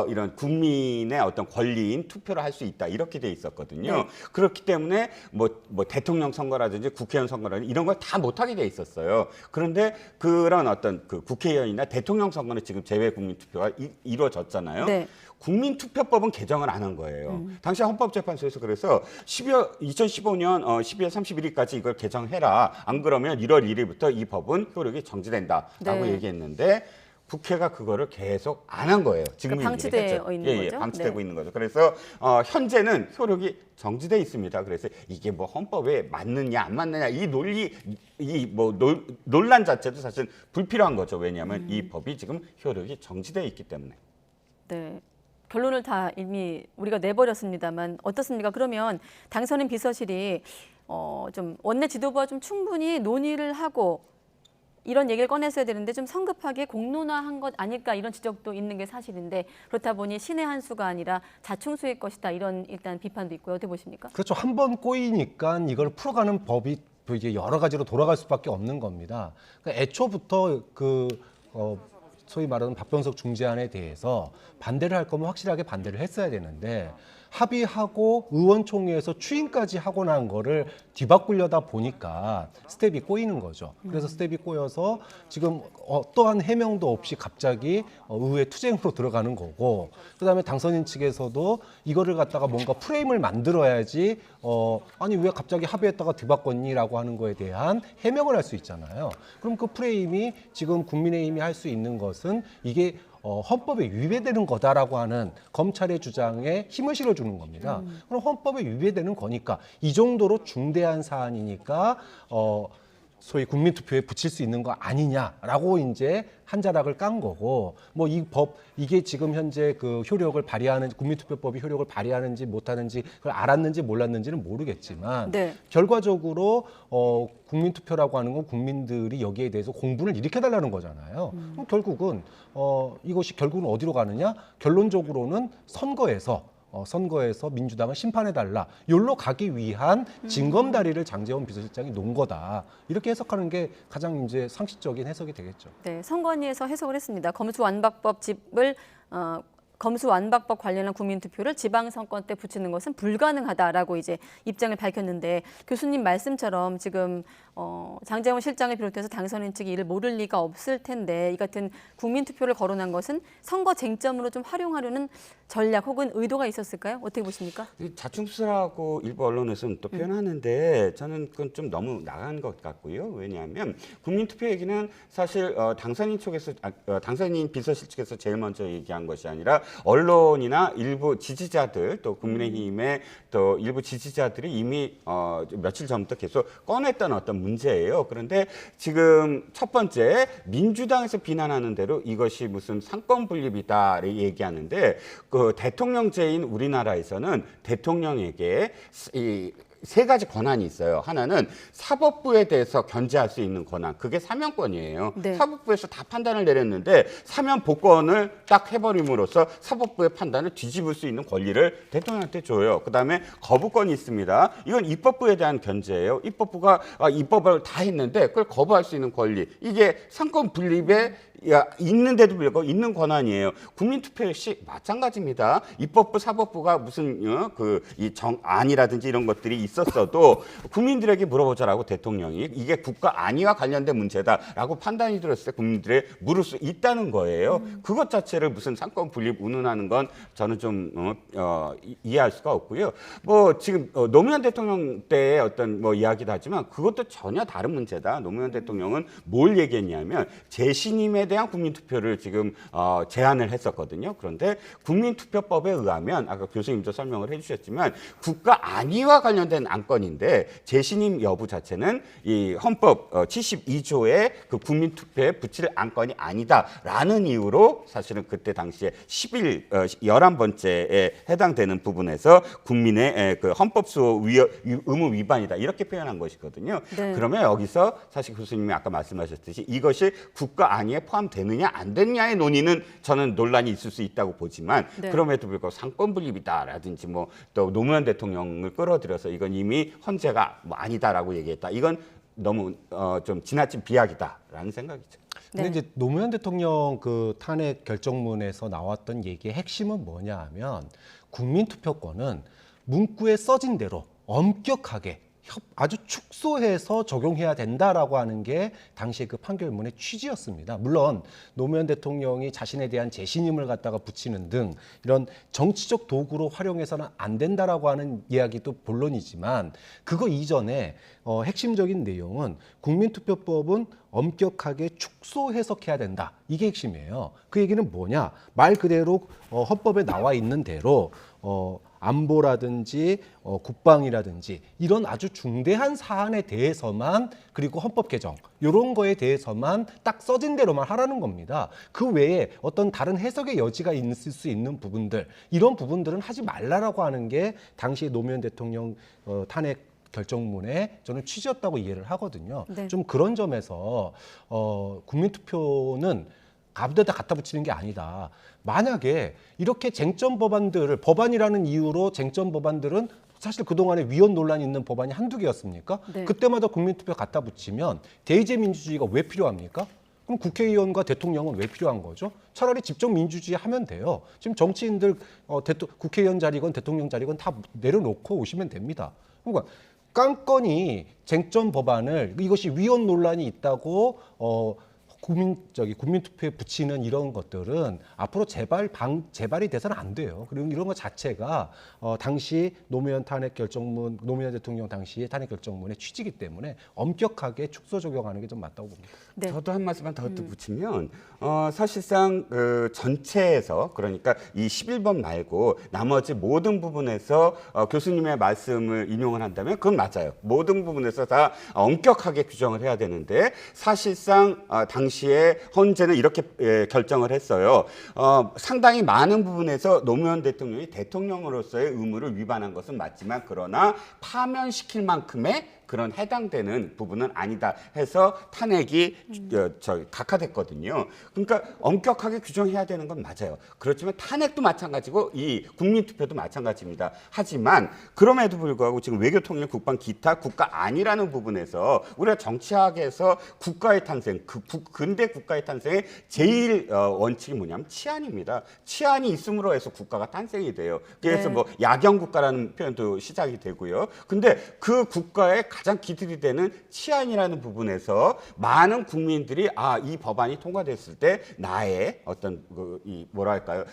이런 국민의 어떤 권리인 투표를 할 수 있다, 이렇게 돼 있었거든요. 네. 그렇기 때문에 뭐 대통령 선거라든지 국회의원 선거라든지 이런 걸 다 못하게 돼 있었어요. 그런데 그런 어떤 그 국회의원이나 대통령 선거는 지금 재외 국민투표가 이루어졌잖아요. 네. 국민투표법은 개정을 안 한 거예요. 당시 헌법재판소에서 그래서 2015년 12월 31일까지 이걸 개정해라. 안 그러면 1월 1일부터 이 법은 효력이 정지된다라고 네. 얘기했는데 국회가 그거를 계속 안 한 거예요. 지금 방치되어 있는 거죠? 방치되고 네. 있는 거죠. 그래서 현재는 효력이 정지돼 있습니다. 그래서 이게 뭐 헌법에 맞느냐 안 맞느냐 이 논란 자체도 사실 불필요한 거죠. 왜냐하면 이 법이 지금 효력이 정지돼 있기 때문에. 네. 결론을 다 이미 우리가 내버렸습니다만 어떻습니까? 그러면 당선인 비서실이 좀 원내 지도부와 좀 충분히 논의를 하고 이런 얘기를 꺼냈어야 되는데 좀 성급하게 공론화한 것 아닐까, 이런 지적도 있는 게 사실인데, 그렇다 보니 신의 한 수가 아니라 자충수일 것이다, 이런 일단 비판도 있고요. 어떻게 보십니까? 그렇죠. 한 번 꼬이니까 이걸 풀어가는 법이 이제 여러 가지로 돌아갈 수밖에 없는 겁니다. 그러니까 애초부터 소위 말하는 박병석 중재안에 대해서 반대를 할 거면 확실하게 반대를 했어야 되는데, 합의하고 의원총회에서 추인까지 하고 난 거를 뒤바꾸려다 보니까 스텝이 꼬이는 거죠. 그래서 스텝이 꼬여서 지금 어떠한 해명도 없이 갑자기 의회 투쟁으로 들어가는 거고, 그다음에 당선인 측에서도 이거를 갖다가 뭔가 프레임을 만들어야지 아니 왜 갑자기 합의했다가 뒤바꿨니라고 하는 거에 대한 해명을 할 수 있잖아요. 그럼 그 프레임이 지금 국민의힘이 할 수 있는 것은 이게 헌법에 위배되는 거다라고 하는 검찰의 주장에 힘을 실어주는 겁니다. 그럼 헌법에 위배되는 거니까, 이 정도로 중대한 사안이니까 소위 국민투표에 붙일 수 있는 거 아니냐라고 이제 한 자락을 깐 거고, 뭐 이게 지금 현재 그 효력을 발휘하는, 국민투표법이 효력을 발휘하는지 못하는지 그걸 알았는지 몰랐는지는 모르겠지만, 네. 결과적으로 국민투표라고 하는 건 국민들이 여기에 대해서 공분을 일으켜달라는 거잖아요. 그럼 결국은 이것이 결국은 어디로 가느냐? 결론적으로는 선거에서 선거에서 민주당을 심판해달라. 여기로 가기 위한 징검다리를 장제원 비서실장이 놓은 거다. 이렇게 해석하는 게 가장 이제 상식적인 해석이 되겠죠. 네, 선관위에서 해석을 했습니다. 검수완박법 집을 검수완박법 관련한 국민투표를 지방선거 때 붙이는 것은 불가능하다라고 이제 입장을 밝혔는데 교수님 말씀처럼 지금 장제원 실장을 비롯해서 당선인 측이 이를 모를 리가 없을 텐데 이 같은 국민투표를 거론한 것은 선거 쟁점으로 좀 활용하려는 전략 혹은 의도가 있었을까요? 어떻게 보십니까? 자충수라고 일부 언론에서는 또 표현하는데 저는 그건 좀 너무 나간 것 같고요. 왜냐하면 국민투표 얘기는 사실 당선인 쪽에서 당선인 비서실 측에서 제일 먼저 얘기한 것이 아니라 언론이나 일부 지지자들 또 국민의힘의 또 일부 지지자들이 이미 며칠 전부터 계속 꺼냈던 어떤 문제예요. 그런데 지금 첫 번째 민주당에서 비난하는 대로 이것이 무슨 상권 분립이다 얘기하는데 그 대통령제인 우리나라에서는 대통령에게 세 가지 권한이 있어요. 하나는 사법부에 대해서 견제할 수 있는 권한, 그게 사면권이에요. 네. 사법부에서 다 판단을 내렸는데 사면 복권을 딱 해버림으로써 사법부의 판단을 뒤집을 수 있는 권리를 대통령한테 줘요. 그다음에 거부권이 있습니다. 이건 입법부에 대한 견제예요. 입법부가 입법을 다 했는데 그걸 거부할 수 있는 권리, 이게 상권 분립에 있는데도 불구하고 있는 권한이에요. 국민투표 역시 마찬가지입니다. 입법부, 사법부가 무슨 이 정안이라든지 이런 것들이 있었어도 국민들에게 물어보자라고 대통령이 이게 국가 안위와 관련된 문제다라고 판단이 들었을 때 국민들의 물을 수 있다는 거예요. 그것 자체를 무슨 상권 분립 운운하는 건 저는 좀 이해할 수가 없고요. 뭐 지금 노무현 대통령 때의 어떤 뭐 이야기도 하지만 그것도 전혀 다른 문제다. 노무현 대통령은 뭘 얘기했냐면 재신임에 대한 국민투표를 지금 제안을 했었거든요. 그런데 국민투표법에 의하면 아까 교수님도 설명을 해주셨지만 국가 안위와 관련된 안건인데 재신임 여부 자체는 이 헌법 72조의 그 국민투표에 붙일 안건이 아니다라는 이유로 사실은 그때 당시에 11번째에 해당되는 부분에서 국민의 그 헌법수호 의무 위반이다 이렇게 표현한 것이거든요. 네. 그러면 여기서 사실 교수님이 아까 말씀하셨듯이 이것이 국가 안위에 포함되느냐 안 되느냐의 논의는 저는 논란이 있을 수 있다고 보지만 네. 그럼에도 불구하고 상권 분립이다라든지 뭐 또 노무현 대통령을 끌어들여서 이건 이미 헌재가 뭐 아니다라고 얘기했다. 이건 너무 좀 지나친 비약이다라는 생각이죠. 근데 이제 노무현 대통령 그 탄핵 결정문에서 나왔던 얘기의 핵심은 뭐냐 하면 국민투표권은 문구에 써진 대로 엄격하게 아주 축소해서 적용해야 된다라고 하는 게 당시에 그 판결문의 취지였습니다. 물론 노무현 대통령이 자신에 대한 재신임을 갖다가 붙이는 등 이런 정치적 도구로 활용해서는 안 된다라고 하는 이야기도 본론이지만 그거 이전에 핵심적인 내용은 국민투표법은 엄격하게 축소 해석해야 된다. 이게 핵심이에요. 그 얘기는 뭐냐? 말 그대로 헌법에 나와 있는 대로 안보라든지 국방이라든지 이런 아주 중대한 사안에 대해서만 그리고 헌법 개정 이런 거에 대해서만 딱 써진 대로만 하라는 겁니다. 그 외에 어떤 다른 해석의 여지가 있을 수 있는 부분들 이런 부분들은 하지 말라라고 하는 게 당시 노무현 대통령 탄핵 결정문에 저는 취지였다고 이해를 하거든요. 네. 좀 그런 점에서 국민투표는 가부데다 갖다 붙이는 게 아니다. 만약에 이렇게 쟁점 법안이라는 이유로 쟁점 법안들은 사실 그동안에 위헌 논란이 있는 법안이 한두 개였습니까? 네. 그때마다 국민투표 갖다 붙이면 대의제 민주주의가 왜 필요합니까? 그럼 국회의원과 대통령은 왜 필요한 거죠? 차라리 집정 민주주의 하면 돼요. 지금 정치인들 국회의원 자리건 대통령 자리건 다 내려놓고 오시면 됩니다. 그러니까 깐건이 쟁점 법안을 이것이 위헌 논란이 있다고 국민투표에 붙이는 이런 것들은 앞으로 재발이 돼서는 안 돼요. 그리고 이런 것 자체가 당시 노무현 대통령 당시의 탄핵 결정문의 취지이기 때문에 엄격하게 축소 적용하는 게 좀 맞다고 봅니다. 네. 저도 한 말씀만 더 붙이면 사실상 그 전체에서 그러니까 이 11번 말고 나머지 모든 부분에서 교수님의 말씀을 인용을 한다면 그건 맞아요. 모든 부분에서 다 엄격하게 규정을 해야 되는데 사실상 당시에 헌재는 이렇게 결정을 했어요. 상당히 많은 부분에서 노무현 대통령이 대통령으로서의 의무를 위반한 것은 맞지만 그러나 파면시킬 만큼의 그런 해당되는 부분은 아니다 해서 탄핵이 각하됐거든요. 그러니까 엄격하게 규정해야 되는 건 맞아요. 그렇지만 탄핵도 마찬가지고 이 국민투표도 마찬가지입니다. 하지만 그럼에도 불구하고 지금 외교통일, 국방, 기타, 국가 아니라는 부분에서 우리가 정치학에서 국가의 탄생, 근대 국가의 탄생의 제일 원칙이 뭐냐면 치안입니다. 치안이 있음으로 해서 국가가 탄생이 돼요. 그래서 뭐 야경 국가라는 표현도 시작이 되고요. 근데 그 국가의 가장 기틀이 되는 치안이라는 부분에서 많은 국민들이 이 법안이 통과됐을 때 나의 어떤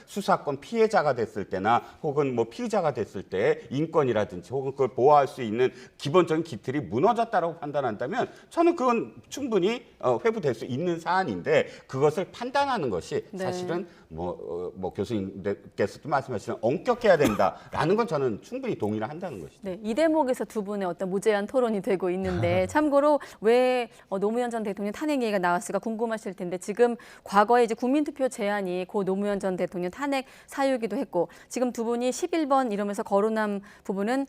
수사권 피해자가 됐을 때나 혹은 뭐 피의자가 됐을 때 인권이라든지 혹은 그걸 보호할 수 있는 기본적인 기틀이 무너졌다라고 판단한다면 저는 그건 충분히 회부될 수 있는 사안인데 그것을 판단하는 것이 사실은 뭐 교수님께서도 말씀하시는 엄격해야 된다라는 건 저는 충분히 동의를 한다는 것이죠. 네, 이 대목에서 두 분의 어떤 무제한 토론이 되고 있는데 참고로 왜 노무현 전 대통령 탄핵 얘기가 나왔을까 궁금하실 텐데 지금 과거에 이제 국민투표 제안이 고 노무현 전 대통령 탄핵 사유이기도 했고 지금 두 분이 11번 이러면서 거론한 부분은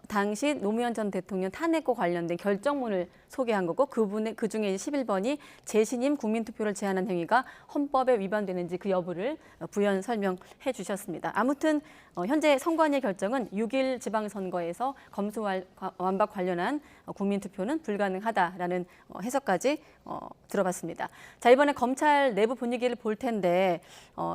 당시 노무현 전 대통령 탄핵과 관련된 결정문을 소개한 거고 그 중에 11번이 재신임 국민투표를 제안한 행위가 헌법에 위반되는지 그 여부를 부연 설명해 주셨습니다. 아무튼 현재 선관위의 결정은 6일 지방선거에서 검수완박 관련한 국민투표는 불가능하다라는 해석까지 들어봤습니다. 자, 이번에 검찰 내부 분위기를 볼 텐데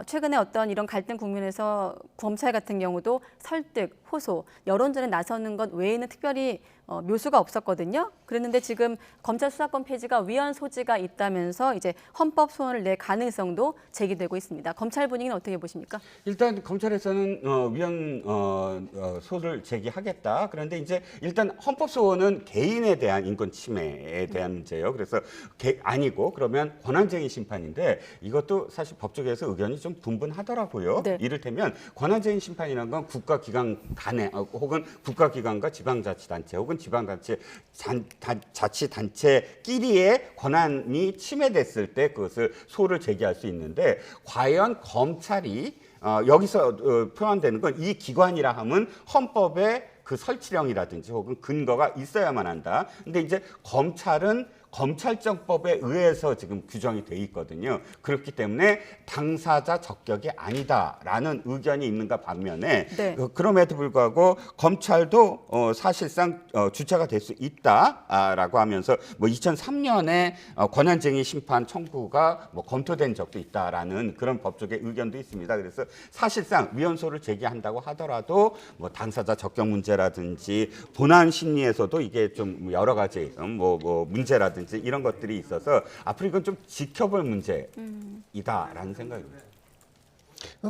최근에 어떤 이런 갈등 국면에서 검찰 같은 경우도 설득, 호소, 여론전에 나서는 것 외에는 특별히 묘수가 없었거든요. 그랬는데 지금 검찰 수사권 폐지가 위헌 소지가 있다면서 이제 헌법 소원을 낼 가능성도 제기되고 있습니다. 검찰 분위기는 어떻게 보십니까? 일단 검찰에서는 위헌 소를 제기하겠다. 그런데 이제 일단 헌법 소원은 개인에 대한 인권 침해에 대한 문제예요. 그래서 아니고 그러면 권한쟁의 심판인데 이것도 사실 법조계에서 의견이 좀 분분하더라고요. 네. 이를테면 권한쟁의 심판이라는 건 국가기관 간에 혹은 국가기관과 지방자치단체 혹은 지방자치단체끼리의 권한이 침해됐을 때 그것을 소를 제기할 수 있는데 과연 검찰이 여기서 표현되는 건 이 기관이라 하면 헌법에 그 설치령이라든지 혹은 근거가 있어야만 한다. 근데 이제 검찰은 검찰정법에 의해서 지금 규정이 돼 있거든요. 그렇기 때문에 당사자 적격이 아니다라는 의견이 있는가 반면에 그럼에도 불구하고 검찰도 사실상 주체가 될 수 있다라고 하면서 뭐 2003년에 권한쟁의 심판 청구가 뭐 검토된 적도 있다라는 그런 법조계 의견도 있습니다. 그래서 사실상 위헌소를 제기한다고 하더라도 뭐 당사자 적격 문제라든지 본안 심리에서도 이게 좀 여러 가지 뭐 문제라든지 이런 것들이 있어서 앞으로 이건 좀 지켜볼 문제이다라는 생각입니다.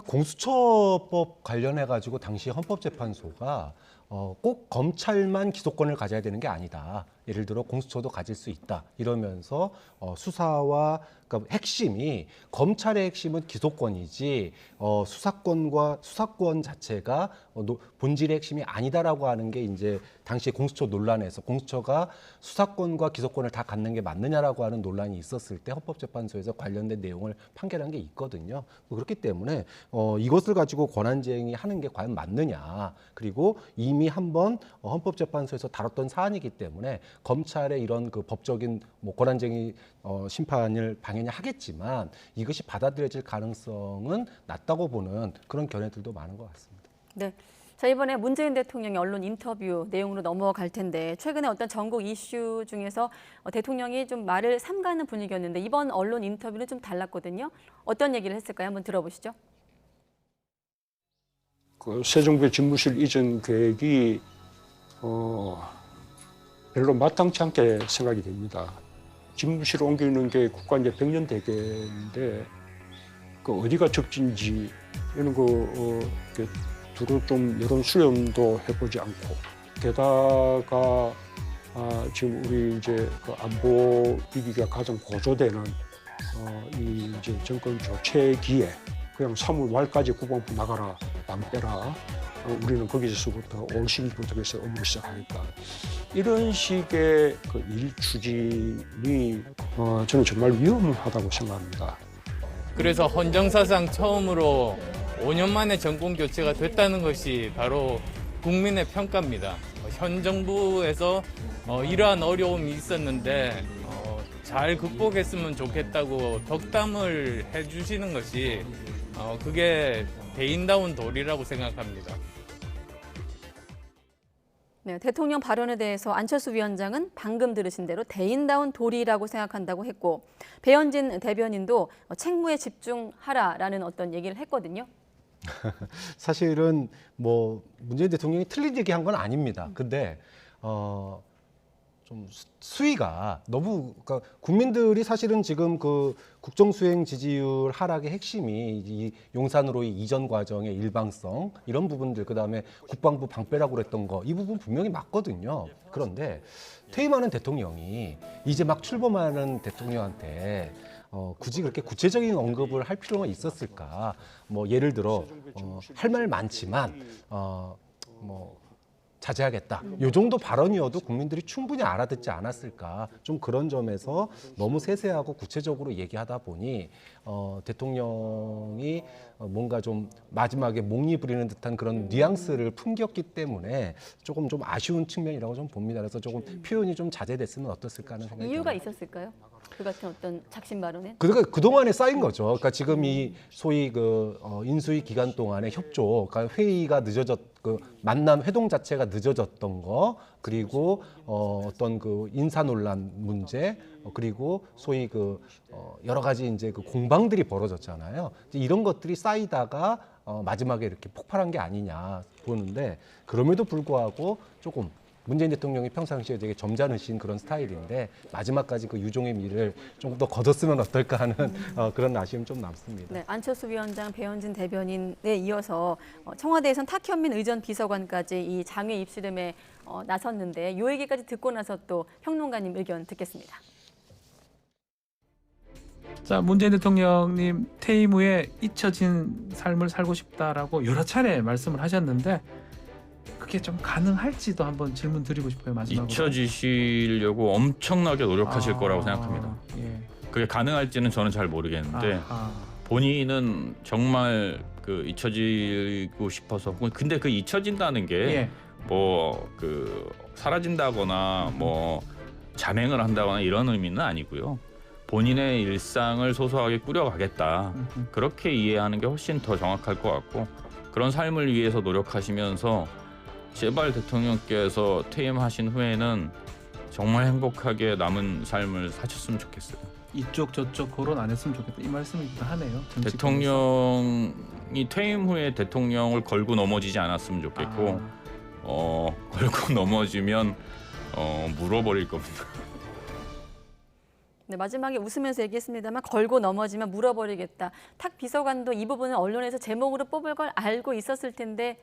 공수처법 관련해 가지고 당시 헌법재판소가 꼭 검찰만 기소권을 가져야 되는 게 아니다. 예를 들어 공수처도 가질 수 있다. 이러면서 수사와 그러니까 핵심이 검찰의 핵심은 기소권이지 수사권과 수사권 자체가 본질의 핵심이 아니다라고 하는 게 이제 당시 공수처 논란에서 공수처가 수사권과 기소권을 다 갖는 게 맞느냐라고 하는 논란이 있었을 때 헌법재판소에서 관련된 내용을 판결한 게 있거든요. 그렇기 때문에 이것을 가지고 권한쟁의 하는 게 과연 맞느냐. 그리고 이미 한번 헌법재판소에서 다뤘던 사안이기 때문에 검찰의 이런 그 법적인 뭐 권한쟁의 심판을 당연히 하겠지만 이것이 받아들여질 가능성은 낮다고 보는 그런 견해들도 많은 것 같습니다. 네. 자, 이번에 문재인 대통령의 언론 인터뷰 내용으로 넘어갈 텐데 최근에 어떤 전국 이슈 중에서 대통령이 좀 말을 삼가는 분위기였는데 이번 언론 인터뷰는 좀 달랐거든요. 어떤 얘기를 했을까요? 한번 들어보시죠. 그 새 정부의 집무실 이전 계획이 별로 마땅치 않게 생각이 됩니다. 집무실을 옮기는 게 국가 이제 100년 대계인데 그 어디가 적진지 이런 거 두루 좀 여론 수렴도 해보지 않고 게다가 지금 우리 이제 그 안보 위기가 가장 고조되는 이 이제 정권 교체기에 그냥 3월 말까지 국방부 나가라, 당 빼라. 우리는 거기서부터 올 12부터 해서 업무를 시작하겠다. 이런 식의 그 일 추진이 저는 정말 위험하다고 생각합니다. 그래서 헌정사상 처음으로 5년 만에 정권 교체가 됐다는 것이 바로 국민의 평가입니다. 현 정부에서 이러한 어려움이 있었는데 잘 극복했으면 좋겠다고 덕담을 해주시는 것이 그게 대인다운 도리라고 생각합니다. 네, 대통령 발언에 대해서 안철수 위원장은 방금 들으신 대로 대인다운 도리라고 생각한다고 했고 배현진 대변인도 책무에 집중하라라는 어떤 얘기를 했거든요. 사실은 뭐 문재인 대통령이 틀린 얘기한 건 아닙니다. 근데 좀 수위가 너무 그러니까 국민들이 사실은 지금 그 국정수행 지지율 하락의 핵심이 이 용산으로의 이전 과정의 일방성 이런 부분들 그다음에 국방부 방패라고 그랬던 거 이 부분 분명히 맞거든요. 그런데 퇴임하는 대통령이 이제 막 출범하는 대통령한테 굳이 그렇게 구체적인 언급을 할 필요가 있었을까? 뭐 예를 들어 할 말 많지만 뭐 자제하겠다. 이 정도 발언이어도 국민들이 충분히 알아듣지 않았을까. 좀 그런 점에서 너무 세세하고 구체적으로 얘기하다 보니 대통령이 뭔가 좀 마지막에 목리 부리는 듯한 그런 뉘앙스를 풍겼기 때문에 조금 좀 아쉬운 측면이라고 좀 봅니다. 그래서 조금 표현이 좀 자제됐으면 어땠을까 하는 생각이 이유가 듭니다. 있었을까요? 그 같은 어떤 작심 발언에? 그러니까 그동안에 쌓인 거죠. 그러니까 지금 이 소위 그 인수위 기간 동안의 협조, 그러니까 회의가 그 만남 회동 자체가 늦어졌던 거, 그리고 어떤 그 인사 논란 문제, 그리고 소위 그 여러 가지 이제 그 공방들이 벌어졌잖아요. 이제 이런 것들이 쌓이다가 마지막에 이렇게 폭발한 게 아니냐 보는데 그럼에도 불구하고 조금 문재인 대통령이 평상시에 되게 점잖으신 그런 스타일인데 마지막까지 그 유종의 미를 좀 더 거뒀으면 어떨까 하는 그런 아쉬움 좀 남습니다. 네, 안철수 위원장, 배현진 대변인에 이어서 청와대에선 탁현민 의전 비서관까지 이 장외 입씨름에 나섰는데 이 얘기까지 듣고 나서 또 평론가님 의견 듣겠습니다. 자, 문재인 대통령님 퇴임 후에 잊혀진 삶을 살고 싶다라고 여러 차례 말씀을 하셨는데 그게 좀 가능할지도 한번 질문 드리고 싶어요. 마지막으로. 잊혀지시려고 엄청나게 노력하실 거라고 생각합니다. 예. 그게 가능할지는 저는 잘 모르겠는데 본인은 정말 그 잊혀지고 싶어서 근데 그 잊혀진다는 게 뭐 그 사라진다거나 뭐 잠행을 한다거나 이런 의미는 아니고요. 본인의 일상을 소소하게 꾸려가겠다. 그렇게 이해하는 게 훨씬 더 정확할 것 같고 그런 삶을 위해서 노력하시면서 제발 대통령께서 퇴임하신 후에는 정말 행복하게 남은 삶을 사셨으면 좋겠어요. 이쪽 저쪽 거론 안 했으면 좋겠다 이 말씀이기도 하네요. 대통령이 퇴임 후에 대통령을 걸고 넘어지지 않았으면 좋겠고 걸고 넘어지면 물어버릴 겁니다. 네, 마지막에 웃으면서 얘기했습니다만 걸고 넘어지면 물어버리겠다. 탁 비서관도 이 부분은 언론에서 제목으로 뽑을 걸 알고 있었을 텐데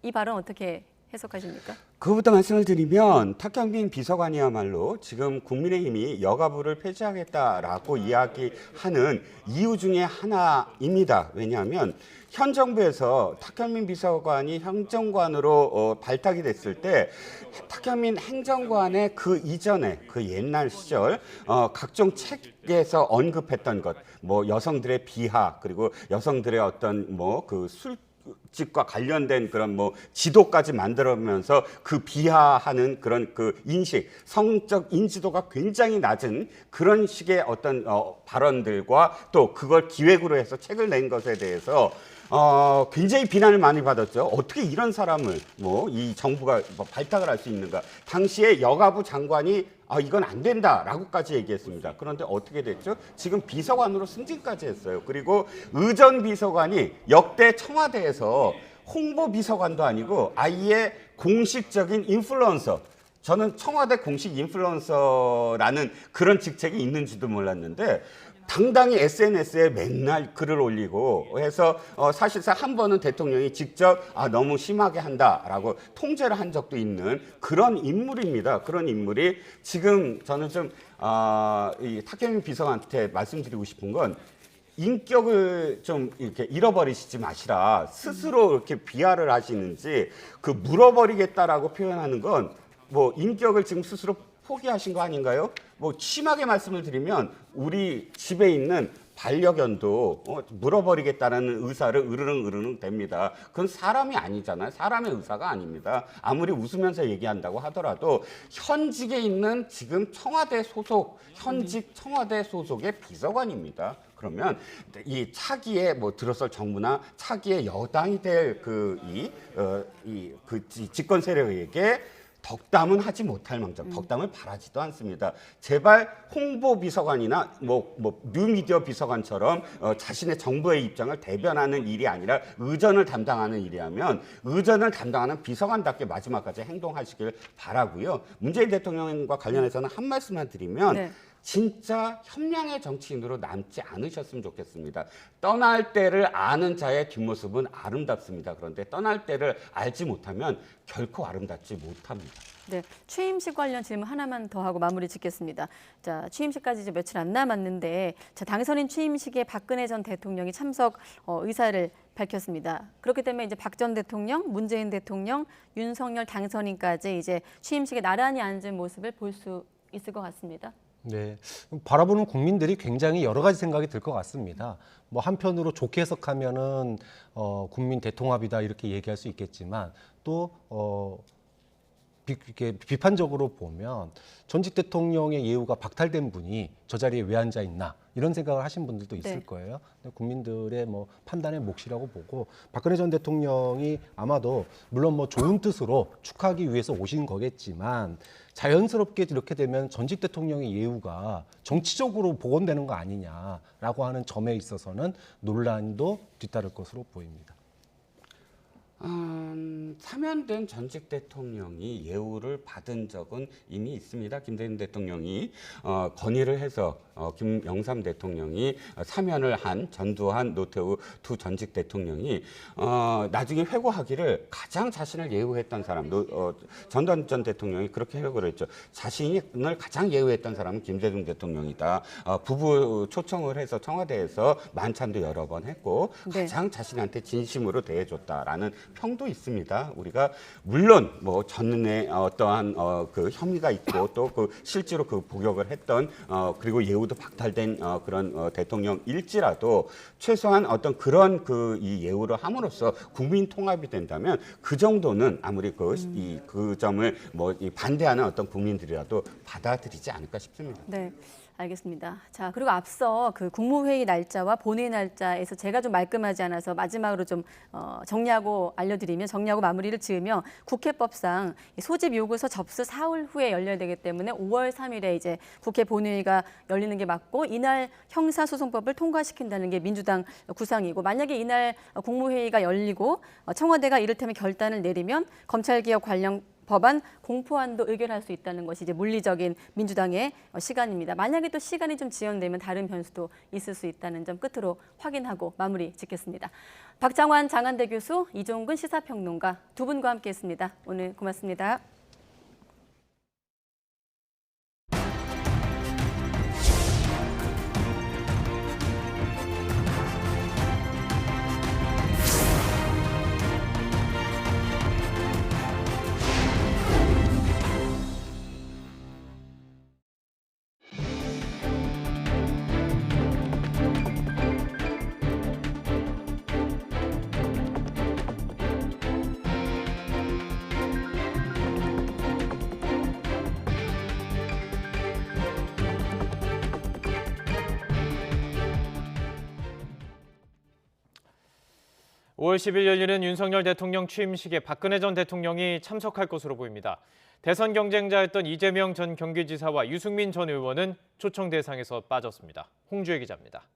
이 발언 어떻게 해석하십니까? 그것부터 말씀을 드리면 탁현민 비서관이야말로 지금 국민의힘이 여가부를 폐지하겠다라고 이야기하는 이유 중에 하나입니다. 왜냐하면 현 정부에서 탁현민 비서관이 행정관으로 발탁이 됐을 때 탁현민 행정관의 그 이전에 그 옛날 시절 각종 책에서 언급했던 것, 뭐 여성들의 비하 그리고 여성들의 어떤 뭐 그 술집과 관련된 그런 뭐 지도까지 만들어면서 그 비하하는 그런 그 인식, 성적 인지도가 굉장히 낮은 그런 식의 어떤 발언들과 또 그걸 기획으로 해서 책을 낸 것에 대해서 굉장히 비난을 많이 받았죠. 어떻게 이런 사람을 이 정부가 발탁을 할 수 있는가. 당시에 여가부 장관이 이건 안 된다라고까지 얘기했습니다. 그런데 어떻게 됐죠? 지금 비서관으로 승진까지 했어요. 그리고 의전 비서관이 역대 청와대에서 홍보 비서관도 아니고 아예 공식적인 인플루언서. 저는 청와대 공식 인플루언서라는 그런 직책이 있는지도 몰랐는데 당당히 SNS에 맨날 글을 올리고 해서 사실상 한 번은 대통령이 직접 너무 심하게 한다라고 통제를 한 적도 있는 그런 인물입니다. 그런 인물이 지금 저는 좀 이 탁현민 비서관한테 말씀드리고 싶은 건 인격을 좀 이렇게 잃어버리시지 마시라. 스스로 이렇게 비하를 하시는지 그 물어버리겠다라고 표현하는 건 뭐 인격을 지금 스스로 포기하신 거 아닌가요? 뭐 심하게 말씀을 드리면 우리 집에 있는 반려견도 물어버리겠다는 의사를 으르릉 됩니다. 그건 사람이 아니잖아요. 사람의 의사가 아닙니다. 아무리 웃으면서 얘기한다고 하더라도 현직에 있는 지금 청와대 소속, 현직 청와대 소속의 비서관입니다. 그러면 이 차기에 뭐 들어설 정부나 차기에 여당이 될 그 집권 세력에게 덕담은 하지 못할 망정, 덕담을 바라지도 않습니다. 제발 홍보 비서관이나 뉴미디어 비서관처럼 자신의 정부의 입장을 대변하는 일이 아니라 의전을 담당하는 일이라면 의전을 담당하는 비서관답게 마지막까지 행동하시길 바라고요. 문재인 대통령과 관련해서는 한 말씀만 드리면 네. 진짜 협량의 정치인으로 남지 않으셨으면 좋겠습니다. 떠날 때를 아는 자의 뒷모습은 아름답습니다. 그런데 떠날 때를 알지 못하면 결코 아름답지 못합니다. 네, 취임식 관련 질문 하나만 더 하고 마무리 짓겠습니다. 자, 취임식까지 이제 며칠 안 남았는데, 자, 당선인 취임식에 박근혜 전 대통령이 참석 의사를 밝혔습니다. 그렇기 때문에 이제 박 전 대통령, 문재인 대통령, 윤석열 당선인까지 이제 취임식에 나란히 앉은 모습을 볼 수 있을 것 같습니다. 네, 바라보는 국민들이 굉장히 여러 가지 생각이 들 것 같습니다. 뭐 한편으로 좋게 해석하면은 국민 대통합이다 이렇게 얘기할 수 있겠지만 또 이렇게 비판적으로 보면 전직 대통령의 예우가 박탈된 분이 저 자리에 왜 앉아 있나 이런 생각을 하신 분들도 있을 네. 거예요. 국민들의 뭐 판단의 몫이라고 보고 박근혜 전 대통령이 아마도 물론 뭐 좋은 뜻으로 축하하기 위해서 오신 거겠지만 자연스럽게 이렇게 되면 전직 대통령의 예우가 정치적으로 복원되는 거 아니냐라고 하는 점에 있어서는 논란도 뒤따를 것으로 보입니다. 사면된 전직 대통령이 예우를 받은 적은 이미 있습니다. 김대중 대통령이 건의를 해서 김영삼 대통령이 사면을 한 전두환, 노태우 두 전직 대통령이 나중에 회고하기를 가장 자신을 예우했던 사람, 전두환 전 대통령이 그렇게 회고를 했죠. 자신을 가장 예우했던 사람은 김대중 대통령이다. 부부 초청을 해서 청와대에서 만찬도 여러 번 했고 네. 가장 자신한테 진심으로 대해줬다라는 평도 있습니다. 우리가 물론 뭐 전에 어떠한 그 혐의가 있고 또 그 실제로 그 복역을 했던 그리고 예우도 박탈된 그런 대통령일지라도 최소한 어떤 그런 이 예우를 함으로써 국민 통합이 된다면 그 정도는 아무리 그 점을 반대하는 어떤 국민들이라도 받아들이지 않을까 싶습니다. 네. 알겠습니다. 자, 그리고 앞서 그 국무회의 날짜와 본회의 날짜에서 제가 좀 말끔하지 않아서 마지막으로 좀 정리하고 정리하고 마무리를 지으며 국회법상 소집 요구서 접수 사흘 후에 열려야 되기 때문에 5월 3일에 이제 국회 본회의가 열리는 게 맞고 이날 형사소송법을 통과시킨다는 게 민주당 구상이고 만약에 이날 국무회의가 열리고 청와대가 이를테면 결단을 내리면 검찰개혁 관련 법안 공포안도 의결할 수 있다는 것이 이제 물리적인 민주당의 시간입니다. 만약에 또 시간이 좀 지연되면 다른 변수도 있을 수 있다는 점 끝으로 확인하고 마무리 짓겠습니다. 박장환 장한대 교수, 이종근 시사평론가 두 분과 함께했습니다. 오늘 고맙습니다. (5월 10일) 열리는 윤석열 대통령 취임식에 박근혜 전 대통령이 참석할 것으로 보입니다. 대선 경쟁자였던 이재명 전 경기지사와 유승민 전 의원은 초청 대상에서 빠졌습니다. 홍주혜 기자입니다.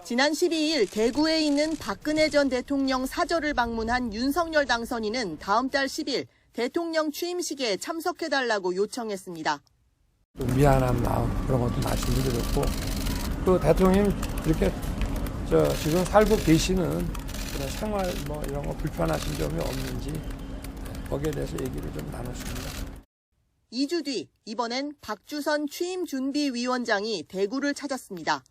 지난 12일 대구에 있는 박근혜 전 대통령 사저를 방문한 윤석열 당선인은 다음 달 10일 대통령 취임식에 참석해달라고 요청했습니다. 좀 미안한 마음 그런 것도 말씀드렸고 또 대통령님 이렇게 지금 살고 계시는 그런 생활 이런 거 불편하신 점이 없는지 거기에 대해서 얘기를 좀 나눴습니다. 2주 뒤 이번엔 박주선 취임준비위원장이 대구를 찾았습니다.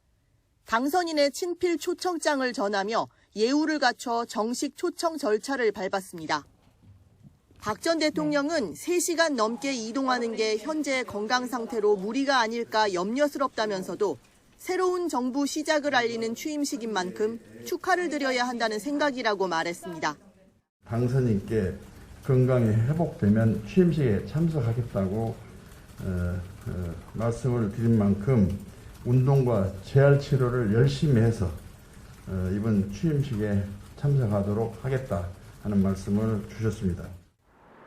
당선인의 친필 초청장을 전하며 예우를 갖춰 정식 초청 절차를 밟았습니다. 박 전 대통령은 3시간 넘게 이동하는 게 현재 건강 상태로 무리가 아닐까 염려스럽다면서도 새로운 정부 시작을 알리는 취임식인 만큼 축하를 드려야 한다는 생각이라고 말했습니다. 당선인께 건강이 회복되면 취임식에 참석하겠다고 말씀을 드린 만큼 운동과 재활 치료를 열심히 해서 이번 취임식에 참석하도록 하겠다 하는 말씀을 주셨습니다.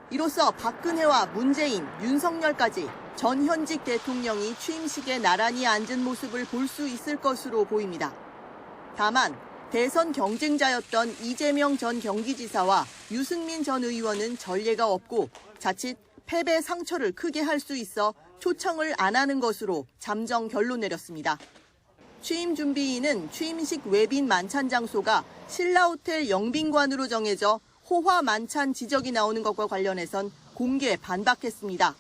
이로써 박근혜와 문재인, 윤석열까지 전 현직 대통령이 취임식에 나란히 앉은 모습을 볼 수 있을 것으로 보입니다. 다만 대선 경쟁자였던 이재명 전 경기지사와 유승민 전 의원은 전례가 없고 자칫 패배 상처를 크게 할 수 있어 초청을 안 하는 것으로 잠정 결론 내렸습니다. 취임 준비인은 취임식 외빈 만찬 장소가 신라호텔 영빈관으로 정해져 호화 만찬 지적이 나오는 것과 관련해선 공개 반박했습니다.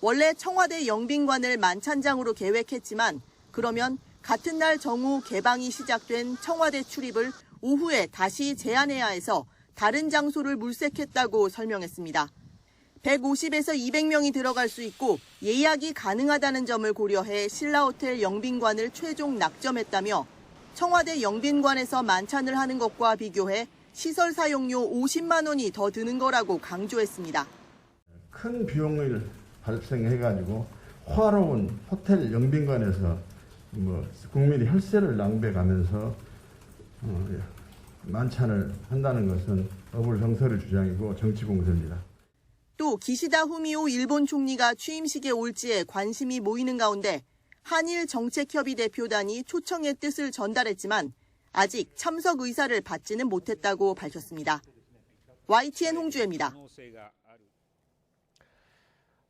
원래 청와대 영빈관을 만찬장으로 계획했지만 그러면 같은 날 정오 개방이 시작된 청와대 출입을 오후에 다시 제한해야 해서 다른 장소를 물색했다고 설명했습니다. 150에서 200명이 들어갈 수 있고 예약이 가능하다는 점을 고려해 신라호텔 영빈관을 최종 낙점했다며 청와대 영빈관에서 만찬을 하는 것과 비교해 시설 사용료 50만 원이 더 드는 거라고 강조했습니다. 큰 비용을 발생해가지고 화로운 호텔 영빈관에서 국민이 혈세를 낭비해가면서 만찬을 한다는 것은 어불성설의 주장이고 정치 공세입니다. 또 기시다 후미오 일본 총리가 취임식에 올지에 관심이 모이는 가운데 한일 정책협의 대표단이 초청의 뜻을 전달했지만 아직 참석 의사를 받지는 못했다고 밝혔습니다. YTN 홍주혜입니다.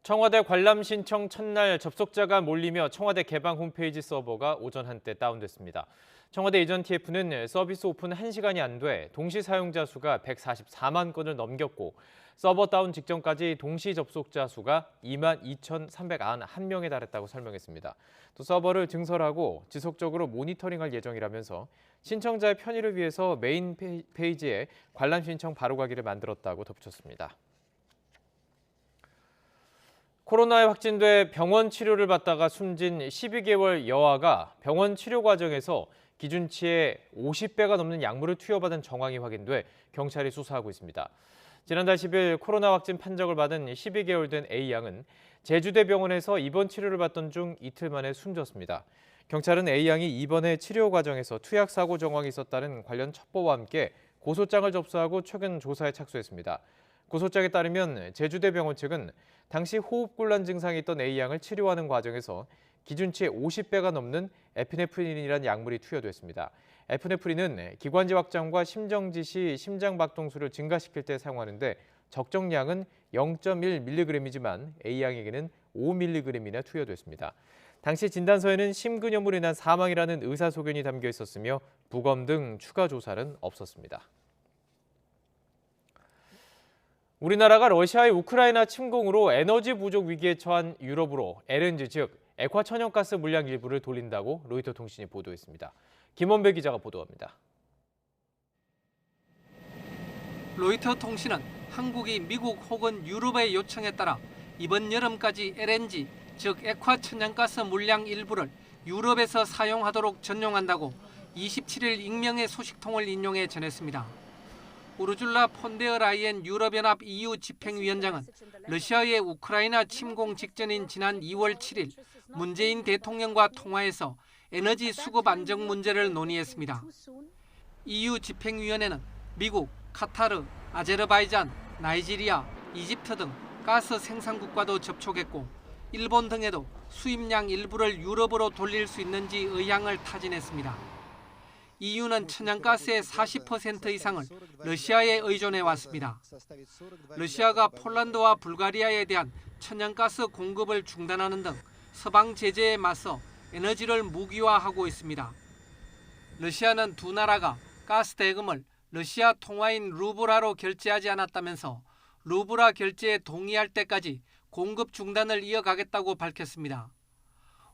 청와대 관람 신청 첫날 접속자가 몰리며 청와대 개방 홈페이지 서버가 오전 한때 다운됐습니다. 청와대 이전 TF는 서비스 오픈 1시간이 안 돼 동시 사용자 수가 144만 건을 넘겼고 서버 다운 직전까지 동시 접속자 수가 22,391명에 달했다고 설명했습니다. 또 서버를 증설하고 지속적으로 모니터링할 예정이라면서 신청자의 편의를 위해서 메인 페이지에 관람 신청 바로가기를 만들었다고 덧붙였습니다. 코로나에 확진돼 병원 치료를 받다가 숨진 12개월 여아가 병원 치료 과정에서 기준치의 50배가 넘는 약물을 투여받은 정황이 확인돼 경찰이 수사하고 있습니다. 지난달 10일 코로나 확진 판정을 받은 12개월 된 A양은 제주대 병원에서 입원 치료를 받던 중 이틀 만에 숨졌습니다. 경찰은 A양이 입원해 치료 과정에서 투약 사고 정황이 있었다는 관련 첩보와 함께 고소장을 접수하고 최근 조사에 착수했습니다. 고소장에 따르면 제주대 병원 측은 당시 호흡곤란 증상이 있던 A양을 치료하는 과정에서 기준치의 50배가 넘는 에피네프린이라는 약물이 투여됐습니다. 에피네프린은 기관지 확장과 심정지 시 심장 박동수를 증가시킬 때 사용하는데 적정량은 0.1mg이지만 A양에게는 5mg이나 투여됐습니다. 당시 진단서에는 심근염으로 인한 사망이라는 의사소견이 담겨 있었으며 부검 등 추가 조사는 없었습니다. 우리나라가 러시아의 우크라이나 침공으로 에너지 부족 위기에 처한 유럽으로 LNG 즉 액화 천연가스 물량 일부를 돌린다고 로이터 통신이 보도했습니다. 김원배 기자가 보도합니다. 로이터 통신은 한국이 미국 혹은 유럽의 요청에 따라 이번 여름까지 LNG 즉 액화 천연가스 물량 일부를 유럽에서 사용하도록 전용한다고 27일 익명의 소식통을 인용해 전했습니다. 우르줄라 폰데어 라이엔 유럽연합 EU 집행위원장은 러시아의 우크라이나 침공 직전인 지난 2월 7일 문재인 대통령과 통화에서 에너지 수급 안정 문제를 논의했습니다. EU 집행위원회는 미국, 카타르, 아제르바이잔, 나이지리아, 이집트 등 가스 생산국과도 접촉했고 일본 등에도 수입량 일부를 유럽으로 돌릴 수 있는지 의향을 타진했습니다. EU는 천연가스의 40% 이상을 러시아에 의존해 왔습니다. 러시아가 폴란드와 불가리아에 대한 천연가스 공급을 중단하는 등 서방 제재에 맞서 에너지를 무기화하고 있습니다. 러시아는 두 나라가 가스 대금을 러시아 통화인 루블화로 결제하지 않았다면서 루블화 결제에 동의할 때까지 공급 중단을 이어가겠다고 밝혔습니다.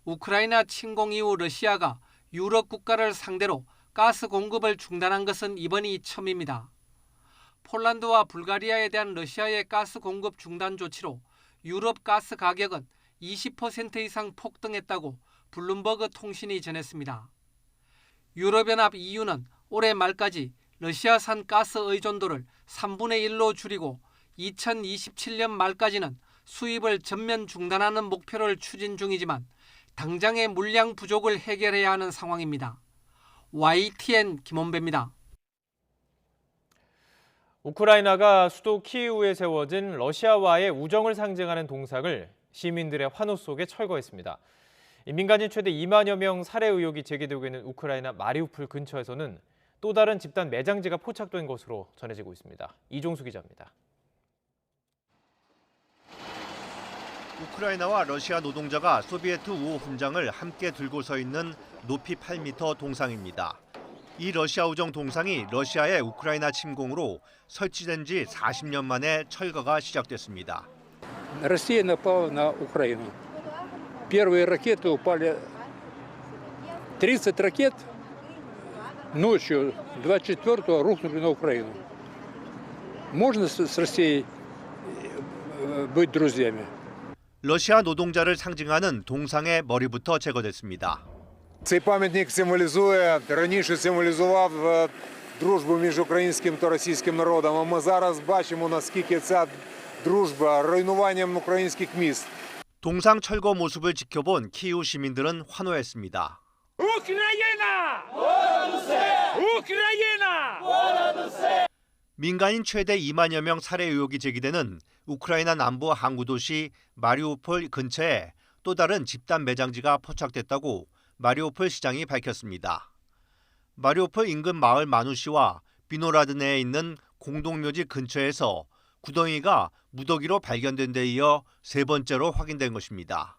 우크라이나 침공 이후 러시아가 유럽 국가를 상대로 가스 공급을 중단한 것은 이번이 처음입니다. 폴란드와 불가리아에 대한 러시아의 가스 공급 중단 조치로 유럽 가스 가격은 20% 이상 폭등했다고 블룸버그 통신이 전했습니다. 유럽연합 EU는 올해 말까지 러시아산 가스 의존도를 3분의 1로 줄이고 2027년 말까지는 수입을 전면 중단하는 목표를 추진 중이지만 당장의 물량 부족을 해결해야 하는 상황입니다. YTN 김원배입니다. 우크라이나가 수도 키이우에 세워진 러시아와의 우정을 상징하는 동상을 시민들의 환호 속에 철거했습니다. 민간인 최대 2만여 명 살해 의혹이 제기되고 있는 우크라이나 마리우폴 근처에서는 또 다른 집단 매장지가 포착된 것으로 전해지고 있습니다. 이종수 기자입니다. 우크라이나와 러시아 노동자가 소비에트 우호 훈장을 함께 들고 서 있는 높이 8m 동상입니다. 이 러시아 우정 동상이 러시아의 우크라이나 침공으로 설치된 지 40년 만에 철거가 시작됐습니다. Россия напала на Украину. Первые ракеты упали 30 ракет ночью 24-го рухнули на Украину. Можно с Россией быть друзьями? 러시아 노동자를 상징하는 동상의 머리부터 제거됐습니다. Цей пам'ятник символізує, раніше символізував дружбу між українським та російським народом, а ми зараз бачимо, наскільки ця дружба руйнуванням українських міст. 동상 철거 모습을 지켜본 키이우 시민들은 환호했습니다. 우크라이나! 우크라이나! 민간인 최대 2만여 명 살해 의혹이 제기되는 우크라이나 남부 항구 도시 마리우폴 근처에 또 다른 집단 매장지가 포착됐다고 마리우폴 시장이 밝혔습니다. 마리우폴 인근 마을 마누시와 비노라드네에 있는 공동묘지 근처에서 구덩이가 무더기로 발견된 데 이어 세 번째로 확인된 것입니다.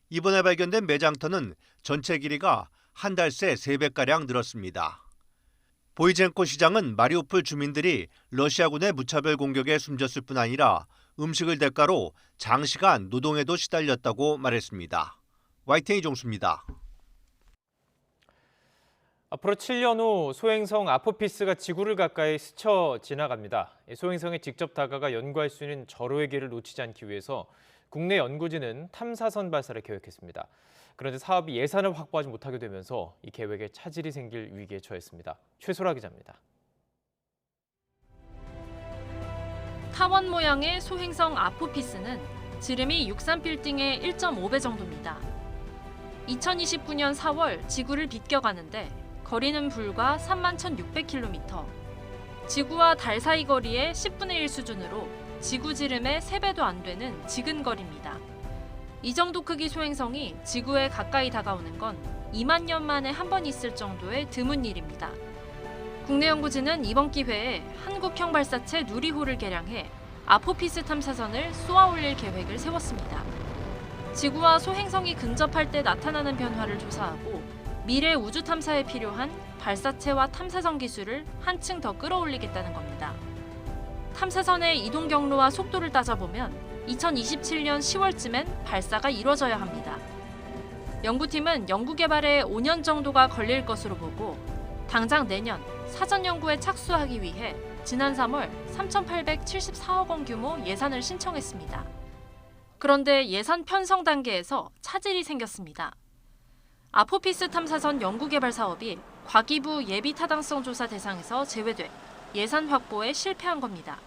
이번에 발견된 매장터는 전체 길이가 한 달 새 3배가량 늘었습니다. 보이젠코 시장은 마리우폴 주민들이 러시아군의 무차별 공격에 숨졌을 뿐 아니라 음식을 대가로 장시간 노동에도 시달렸다고 말했습니다. YTN 이종수입니다. 앞으로 7년 후 소행성 아포피스가 지구를 가까이 스쳐 지나갑니다. 소행성에 직접 다가가 연구할 수 있는 절호의 기회를 놓치지 않기 위해서 국내 연구진은 탐사선 발사를 계획했습니다. 그런데 사업이 예산을 확보하지 못하게 되면서 이 계획에 차질이 생길 위기에 처했습니다. 최소라 기자입니다. 타원 모양의 소행성 아포피스는 지름이 63빌딩의 1.5배 정도입니다. 2029년 4월 지구를 비껴가는데 거리는 불과 31,600km. 지구와 달 사이 거리의 10분의 1 수준으로 지구 지름의 3배도 안 되는 지근거리입니다. 이 정도 크기 소행성이 지구에 가까이 다가오는 건 2만 년 만에 한 번 있을 정도의 드문 일입니다. 국내 연구진은 이번 기회에 한국형 발사체 누리호를 개량해 아포피스 탐사선을 쏘아 올릴 계획을 세웠습니다. 지구와 소행성이 근접할 때 나타나는 변화를 조사하고 미래 우주 탐사에 필요한 발사체와 탐사선 기술을 한층 더 끌어올리겠다는 겁니다. 탐사선의 이동 경로와 속도를 따져보면 2027년 10월쯤엔 발사가 이루어져야 합니다. 연구팀은 연구 개발에 5년 정도가 걸릴 것으로 보고 당장 내년 사전 연구에 착수하기 위해 지난 3월 3,874억 원 규모 예산을 신청했습니다. 그런데 예산 편성 단계에서 차질이 생겼습니다. 아포피스 탐사선 연구개발 사업이 과기부 예비타당성 조사 대상에서 제외돼 예산 확보에 실패한 겁니다.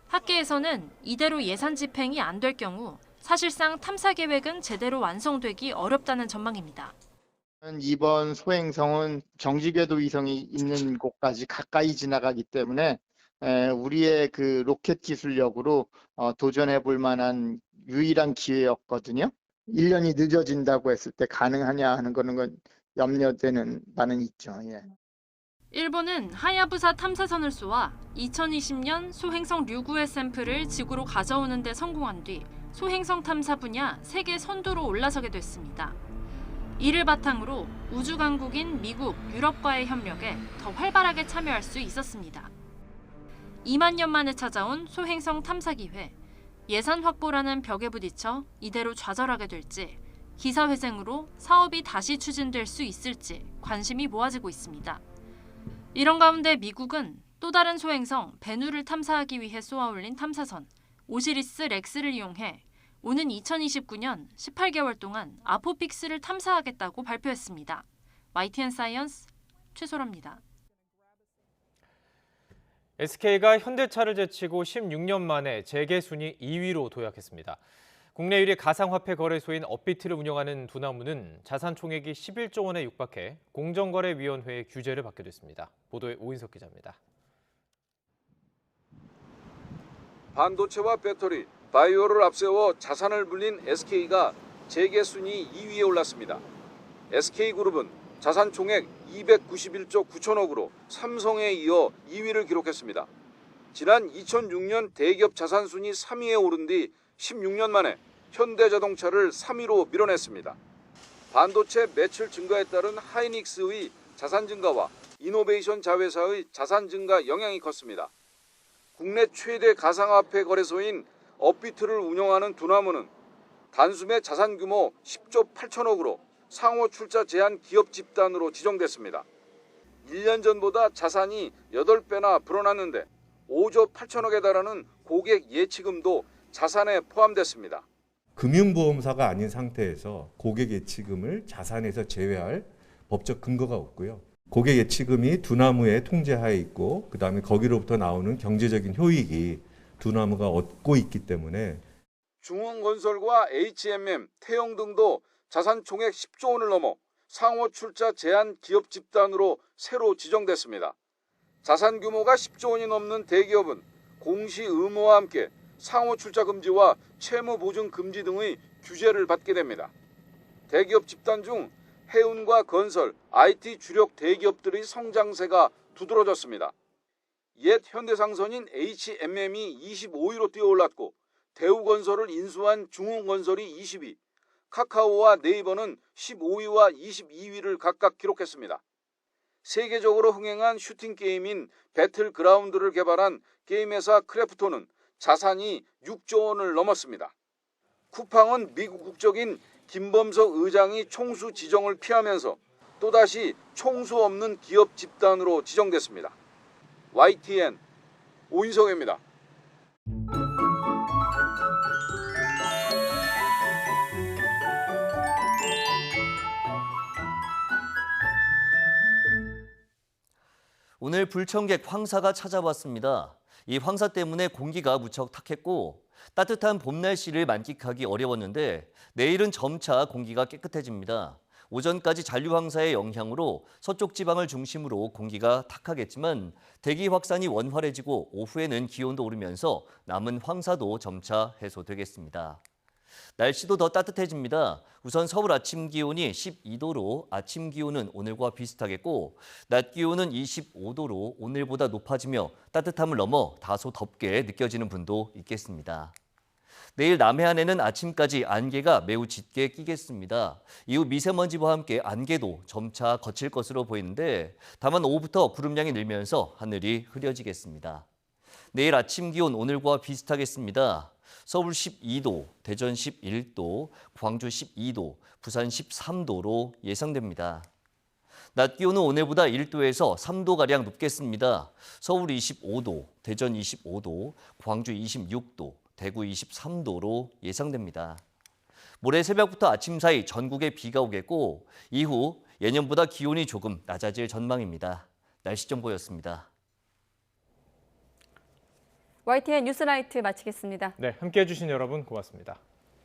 학계에서는 이대로 예산 집행이 안 될 경우 사실상 탐사 계획은 제대로 완성되기 어렵다는 전망입니다. 이번 소행성은 정지궤도 위성이 있는 곳까지 가까이 지나가기 때문에 우리의 그 로켓 기술력으로 도전해 볼 만한 유일한 기회였거든요. 1년이 늦어진다고 했을 때 가능하냐 하는 거는 염려되는 바는 있죠. 예. 일본은 하야부사 탐사선을 쏘아 2020년 소행성 류구의 샘플을 지구로 가져오는 데 성공한 뒤 소행성 탐사 분야 세계 선두로 올라서게 됐습니다. 이를 바탕으로 우주 강국인 미국, 유럽과의 협력에 더 활발하게 참여할 수 있었습니다. 2만 년 만에 찾아온 소행성 탐사 기회. 예산 확보라는 벽에 부딪혀 이대로 좌절하게 될지, 기사회생으로 사업이 다시 추진될 수 있을지 관심이 모아지고 있습니다. 이런 가운데 미국은 또 다른 소행성 베누를 탐사하기 위해 쏘아올린 탐사선 오시리스 렉스를 이용해 오는 2029년 18개월 동안 아포픽스를 탐사하겠다고 발표했습니다. YTN 사이언스 최소라입니다. SK가 현대차를 제치고 16년 만에 재계 순위 2위로 도약했습니다. 국내 1위 가상화폐 거래소인 업비트를 운영하는 두나무는 자산 총액이 11조 원에 육박해 공정거래위원회의 규제를 받게 됐습니다. 보도에 오인석 기자입니다. 반도체와 배터리, 바이오를 앞세워 자산을 불린 SK가 재계 순위 2위에 올랐습니다. SK그룹은 자산 총액 291조 9천억으로 삼성에 이어 2위를 기록했습니다. 지난 2006년 대기업 자산 순위 3위에 오른 뒤 16년 만에 현대자동차를 3위로 밀어냈습니다. 반도체 매출 증가에 따른 하이닉스의 자산 증가와 이노베이션 자회사의 자산 증가 영향이 컸습니다. 국내 최대 가상화폐 거래소인 업비트를 운영하는 두나무는 단숨에 자산 규모 10조 8천억으로 상호 출자 제한 기업 집단으로 지정됐습니다. 1년 전보다 자산이 8배나 불어났는데 5조 8천억에 달하는 고객 예치금도 자산에 포함됐습니다. 금융보험사가 아닌 상태에서 고객 예치금을 자산에서 제외할 법적 근거가 없고요. 고객 예치금이 두나무의 통제하에 있고 그다음에 거기로부터 나오는 경제적인 효익이 두나무가 얻고 있기 때문에 중흥건설과 HMM, 태영 등도 자산 총액 10조 원을 넘어 상호 출자 제한 기업 집단으로 새로 지정됐습니다. 자산 규모가 10조 원이 넘는 대기업은 공시 의무와 함께 상호 출자 금지와 채무 보증 금지 등의 규제를 받게 됩니다. 대기업 집단 중 해운과 건설, IT 주력 대기업들의 성장세가 두드러졌습니다. 옛 현대상선인 HMM이 25위로 뛰어올랐고 대우건설을 인수한 중흥건설이 20위, 카카오와 네이버는 15위와 22위를 각각 기록했습니다. 세계적으로 흥행한 슈팅게임인 배틀그라운드를 개발한 게임회사 크래프톤은 자산이 6조 원을 넘었습니다. 쿠팡은 미국 국적인 김범석 의장이 총수 지정을 피하면서 또다시 총수 없는 기업 집단으로 지정됐습니다. YTN 오인성입니다. 오늘 불청객 황사가 찾아왔습니다. 이 황사 때문에 공기가 무척 탁했고 따뜻한 봄 날씨를 만끽하기 어려웠는데 내일은 점차 공기가 깨끗해집니다. 오전까지 잔류황사의 영향으로 서쪽 지방을 중심으로 공기가 탁하겠지만 대기 확산이 원활해지고 오후에는 기온도 오르면서 남은 황사도 점차 해소되겠습니다. 날씨도 더 따뜻해집니다. 우선 서울 아침 기온이 12도로 아침 기온은 오늘과 비슷하겠고 낮 기온은 25도로 오늘보다 높아지며 따뜻함을 넘어 다소 덥게 느껴지는 분도 있겠습니다. 내일 남해안에는 아침까지 안개가 매우 짙게 끼겠습니다. 이후 미세먼지와 함께 안개도 점차 거칠 것으로 보이는데 다만 오후부터 구름량이 늘면서 하늘이 흐려지겠습니다. 내일 아침 기온 오늘과 비슷하겠습니다. 서울 12도, 대전 11도, 광주 12도, 부산 13도로 예상됩니다. 낮 기온은 오늘보다 1도에서 3도가량 높겠습니다. 서울 25도, 대전 25도, 광주 26도, 대구 23도로 예상됩니다. 모레 새벽부터 아침 사이 전국에 비가 오겠고 이후 예년보다 기온이 조금 낮아질 전망입니다. 날씨 정보였습니다. YTN 뉴스라이트 마치겠습니다. 네, 함께해 주신 여러분 고맙습니다.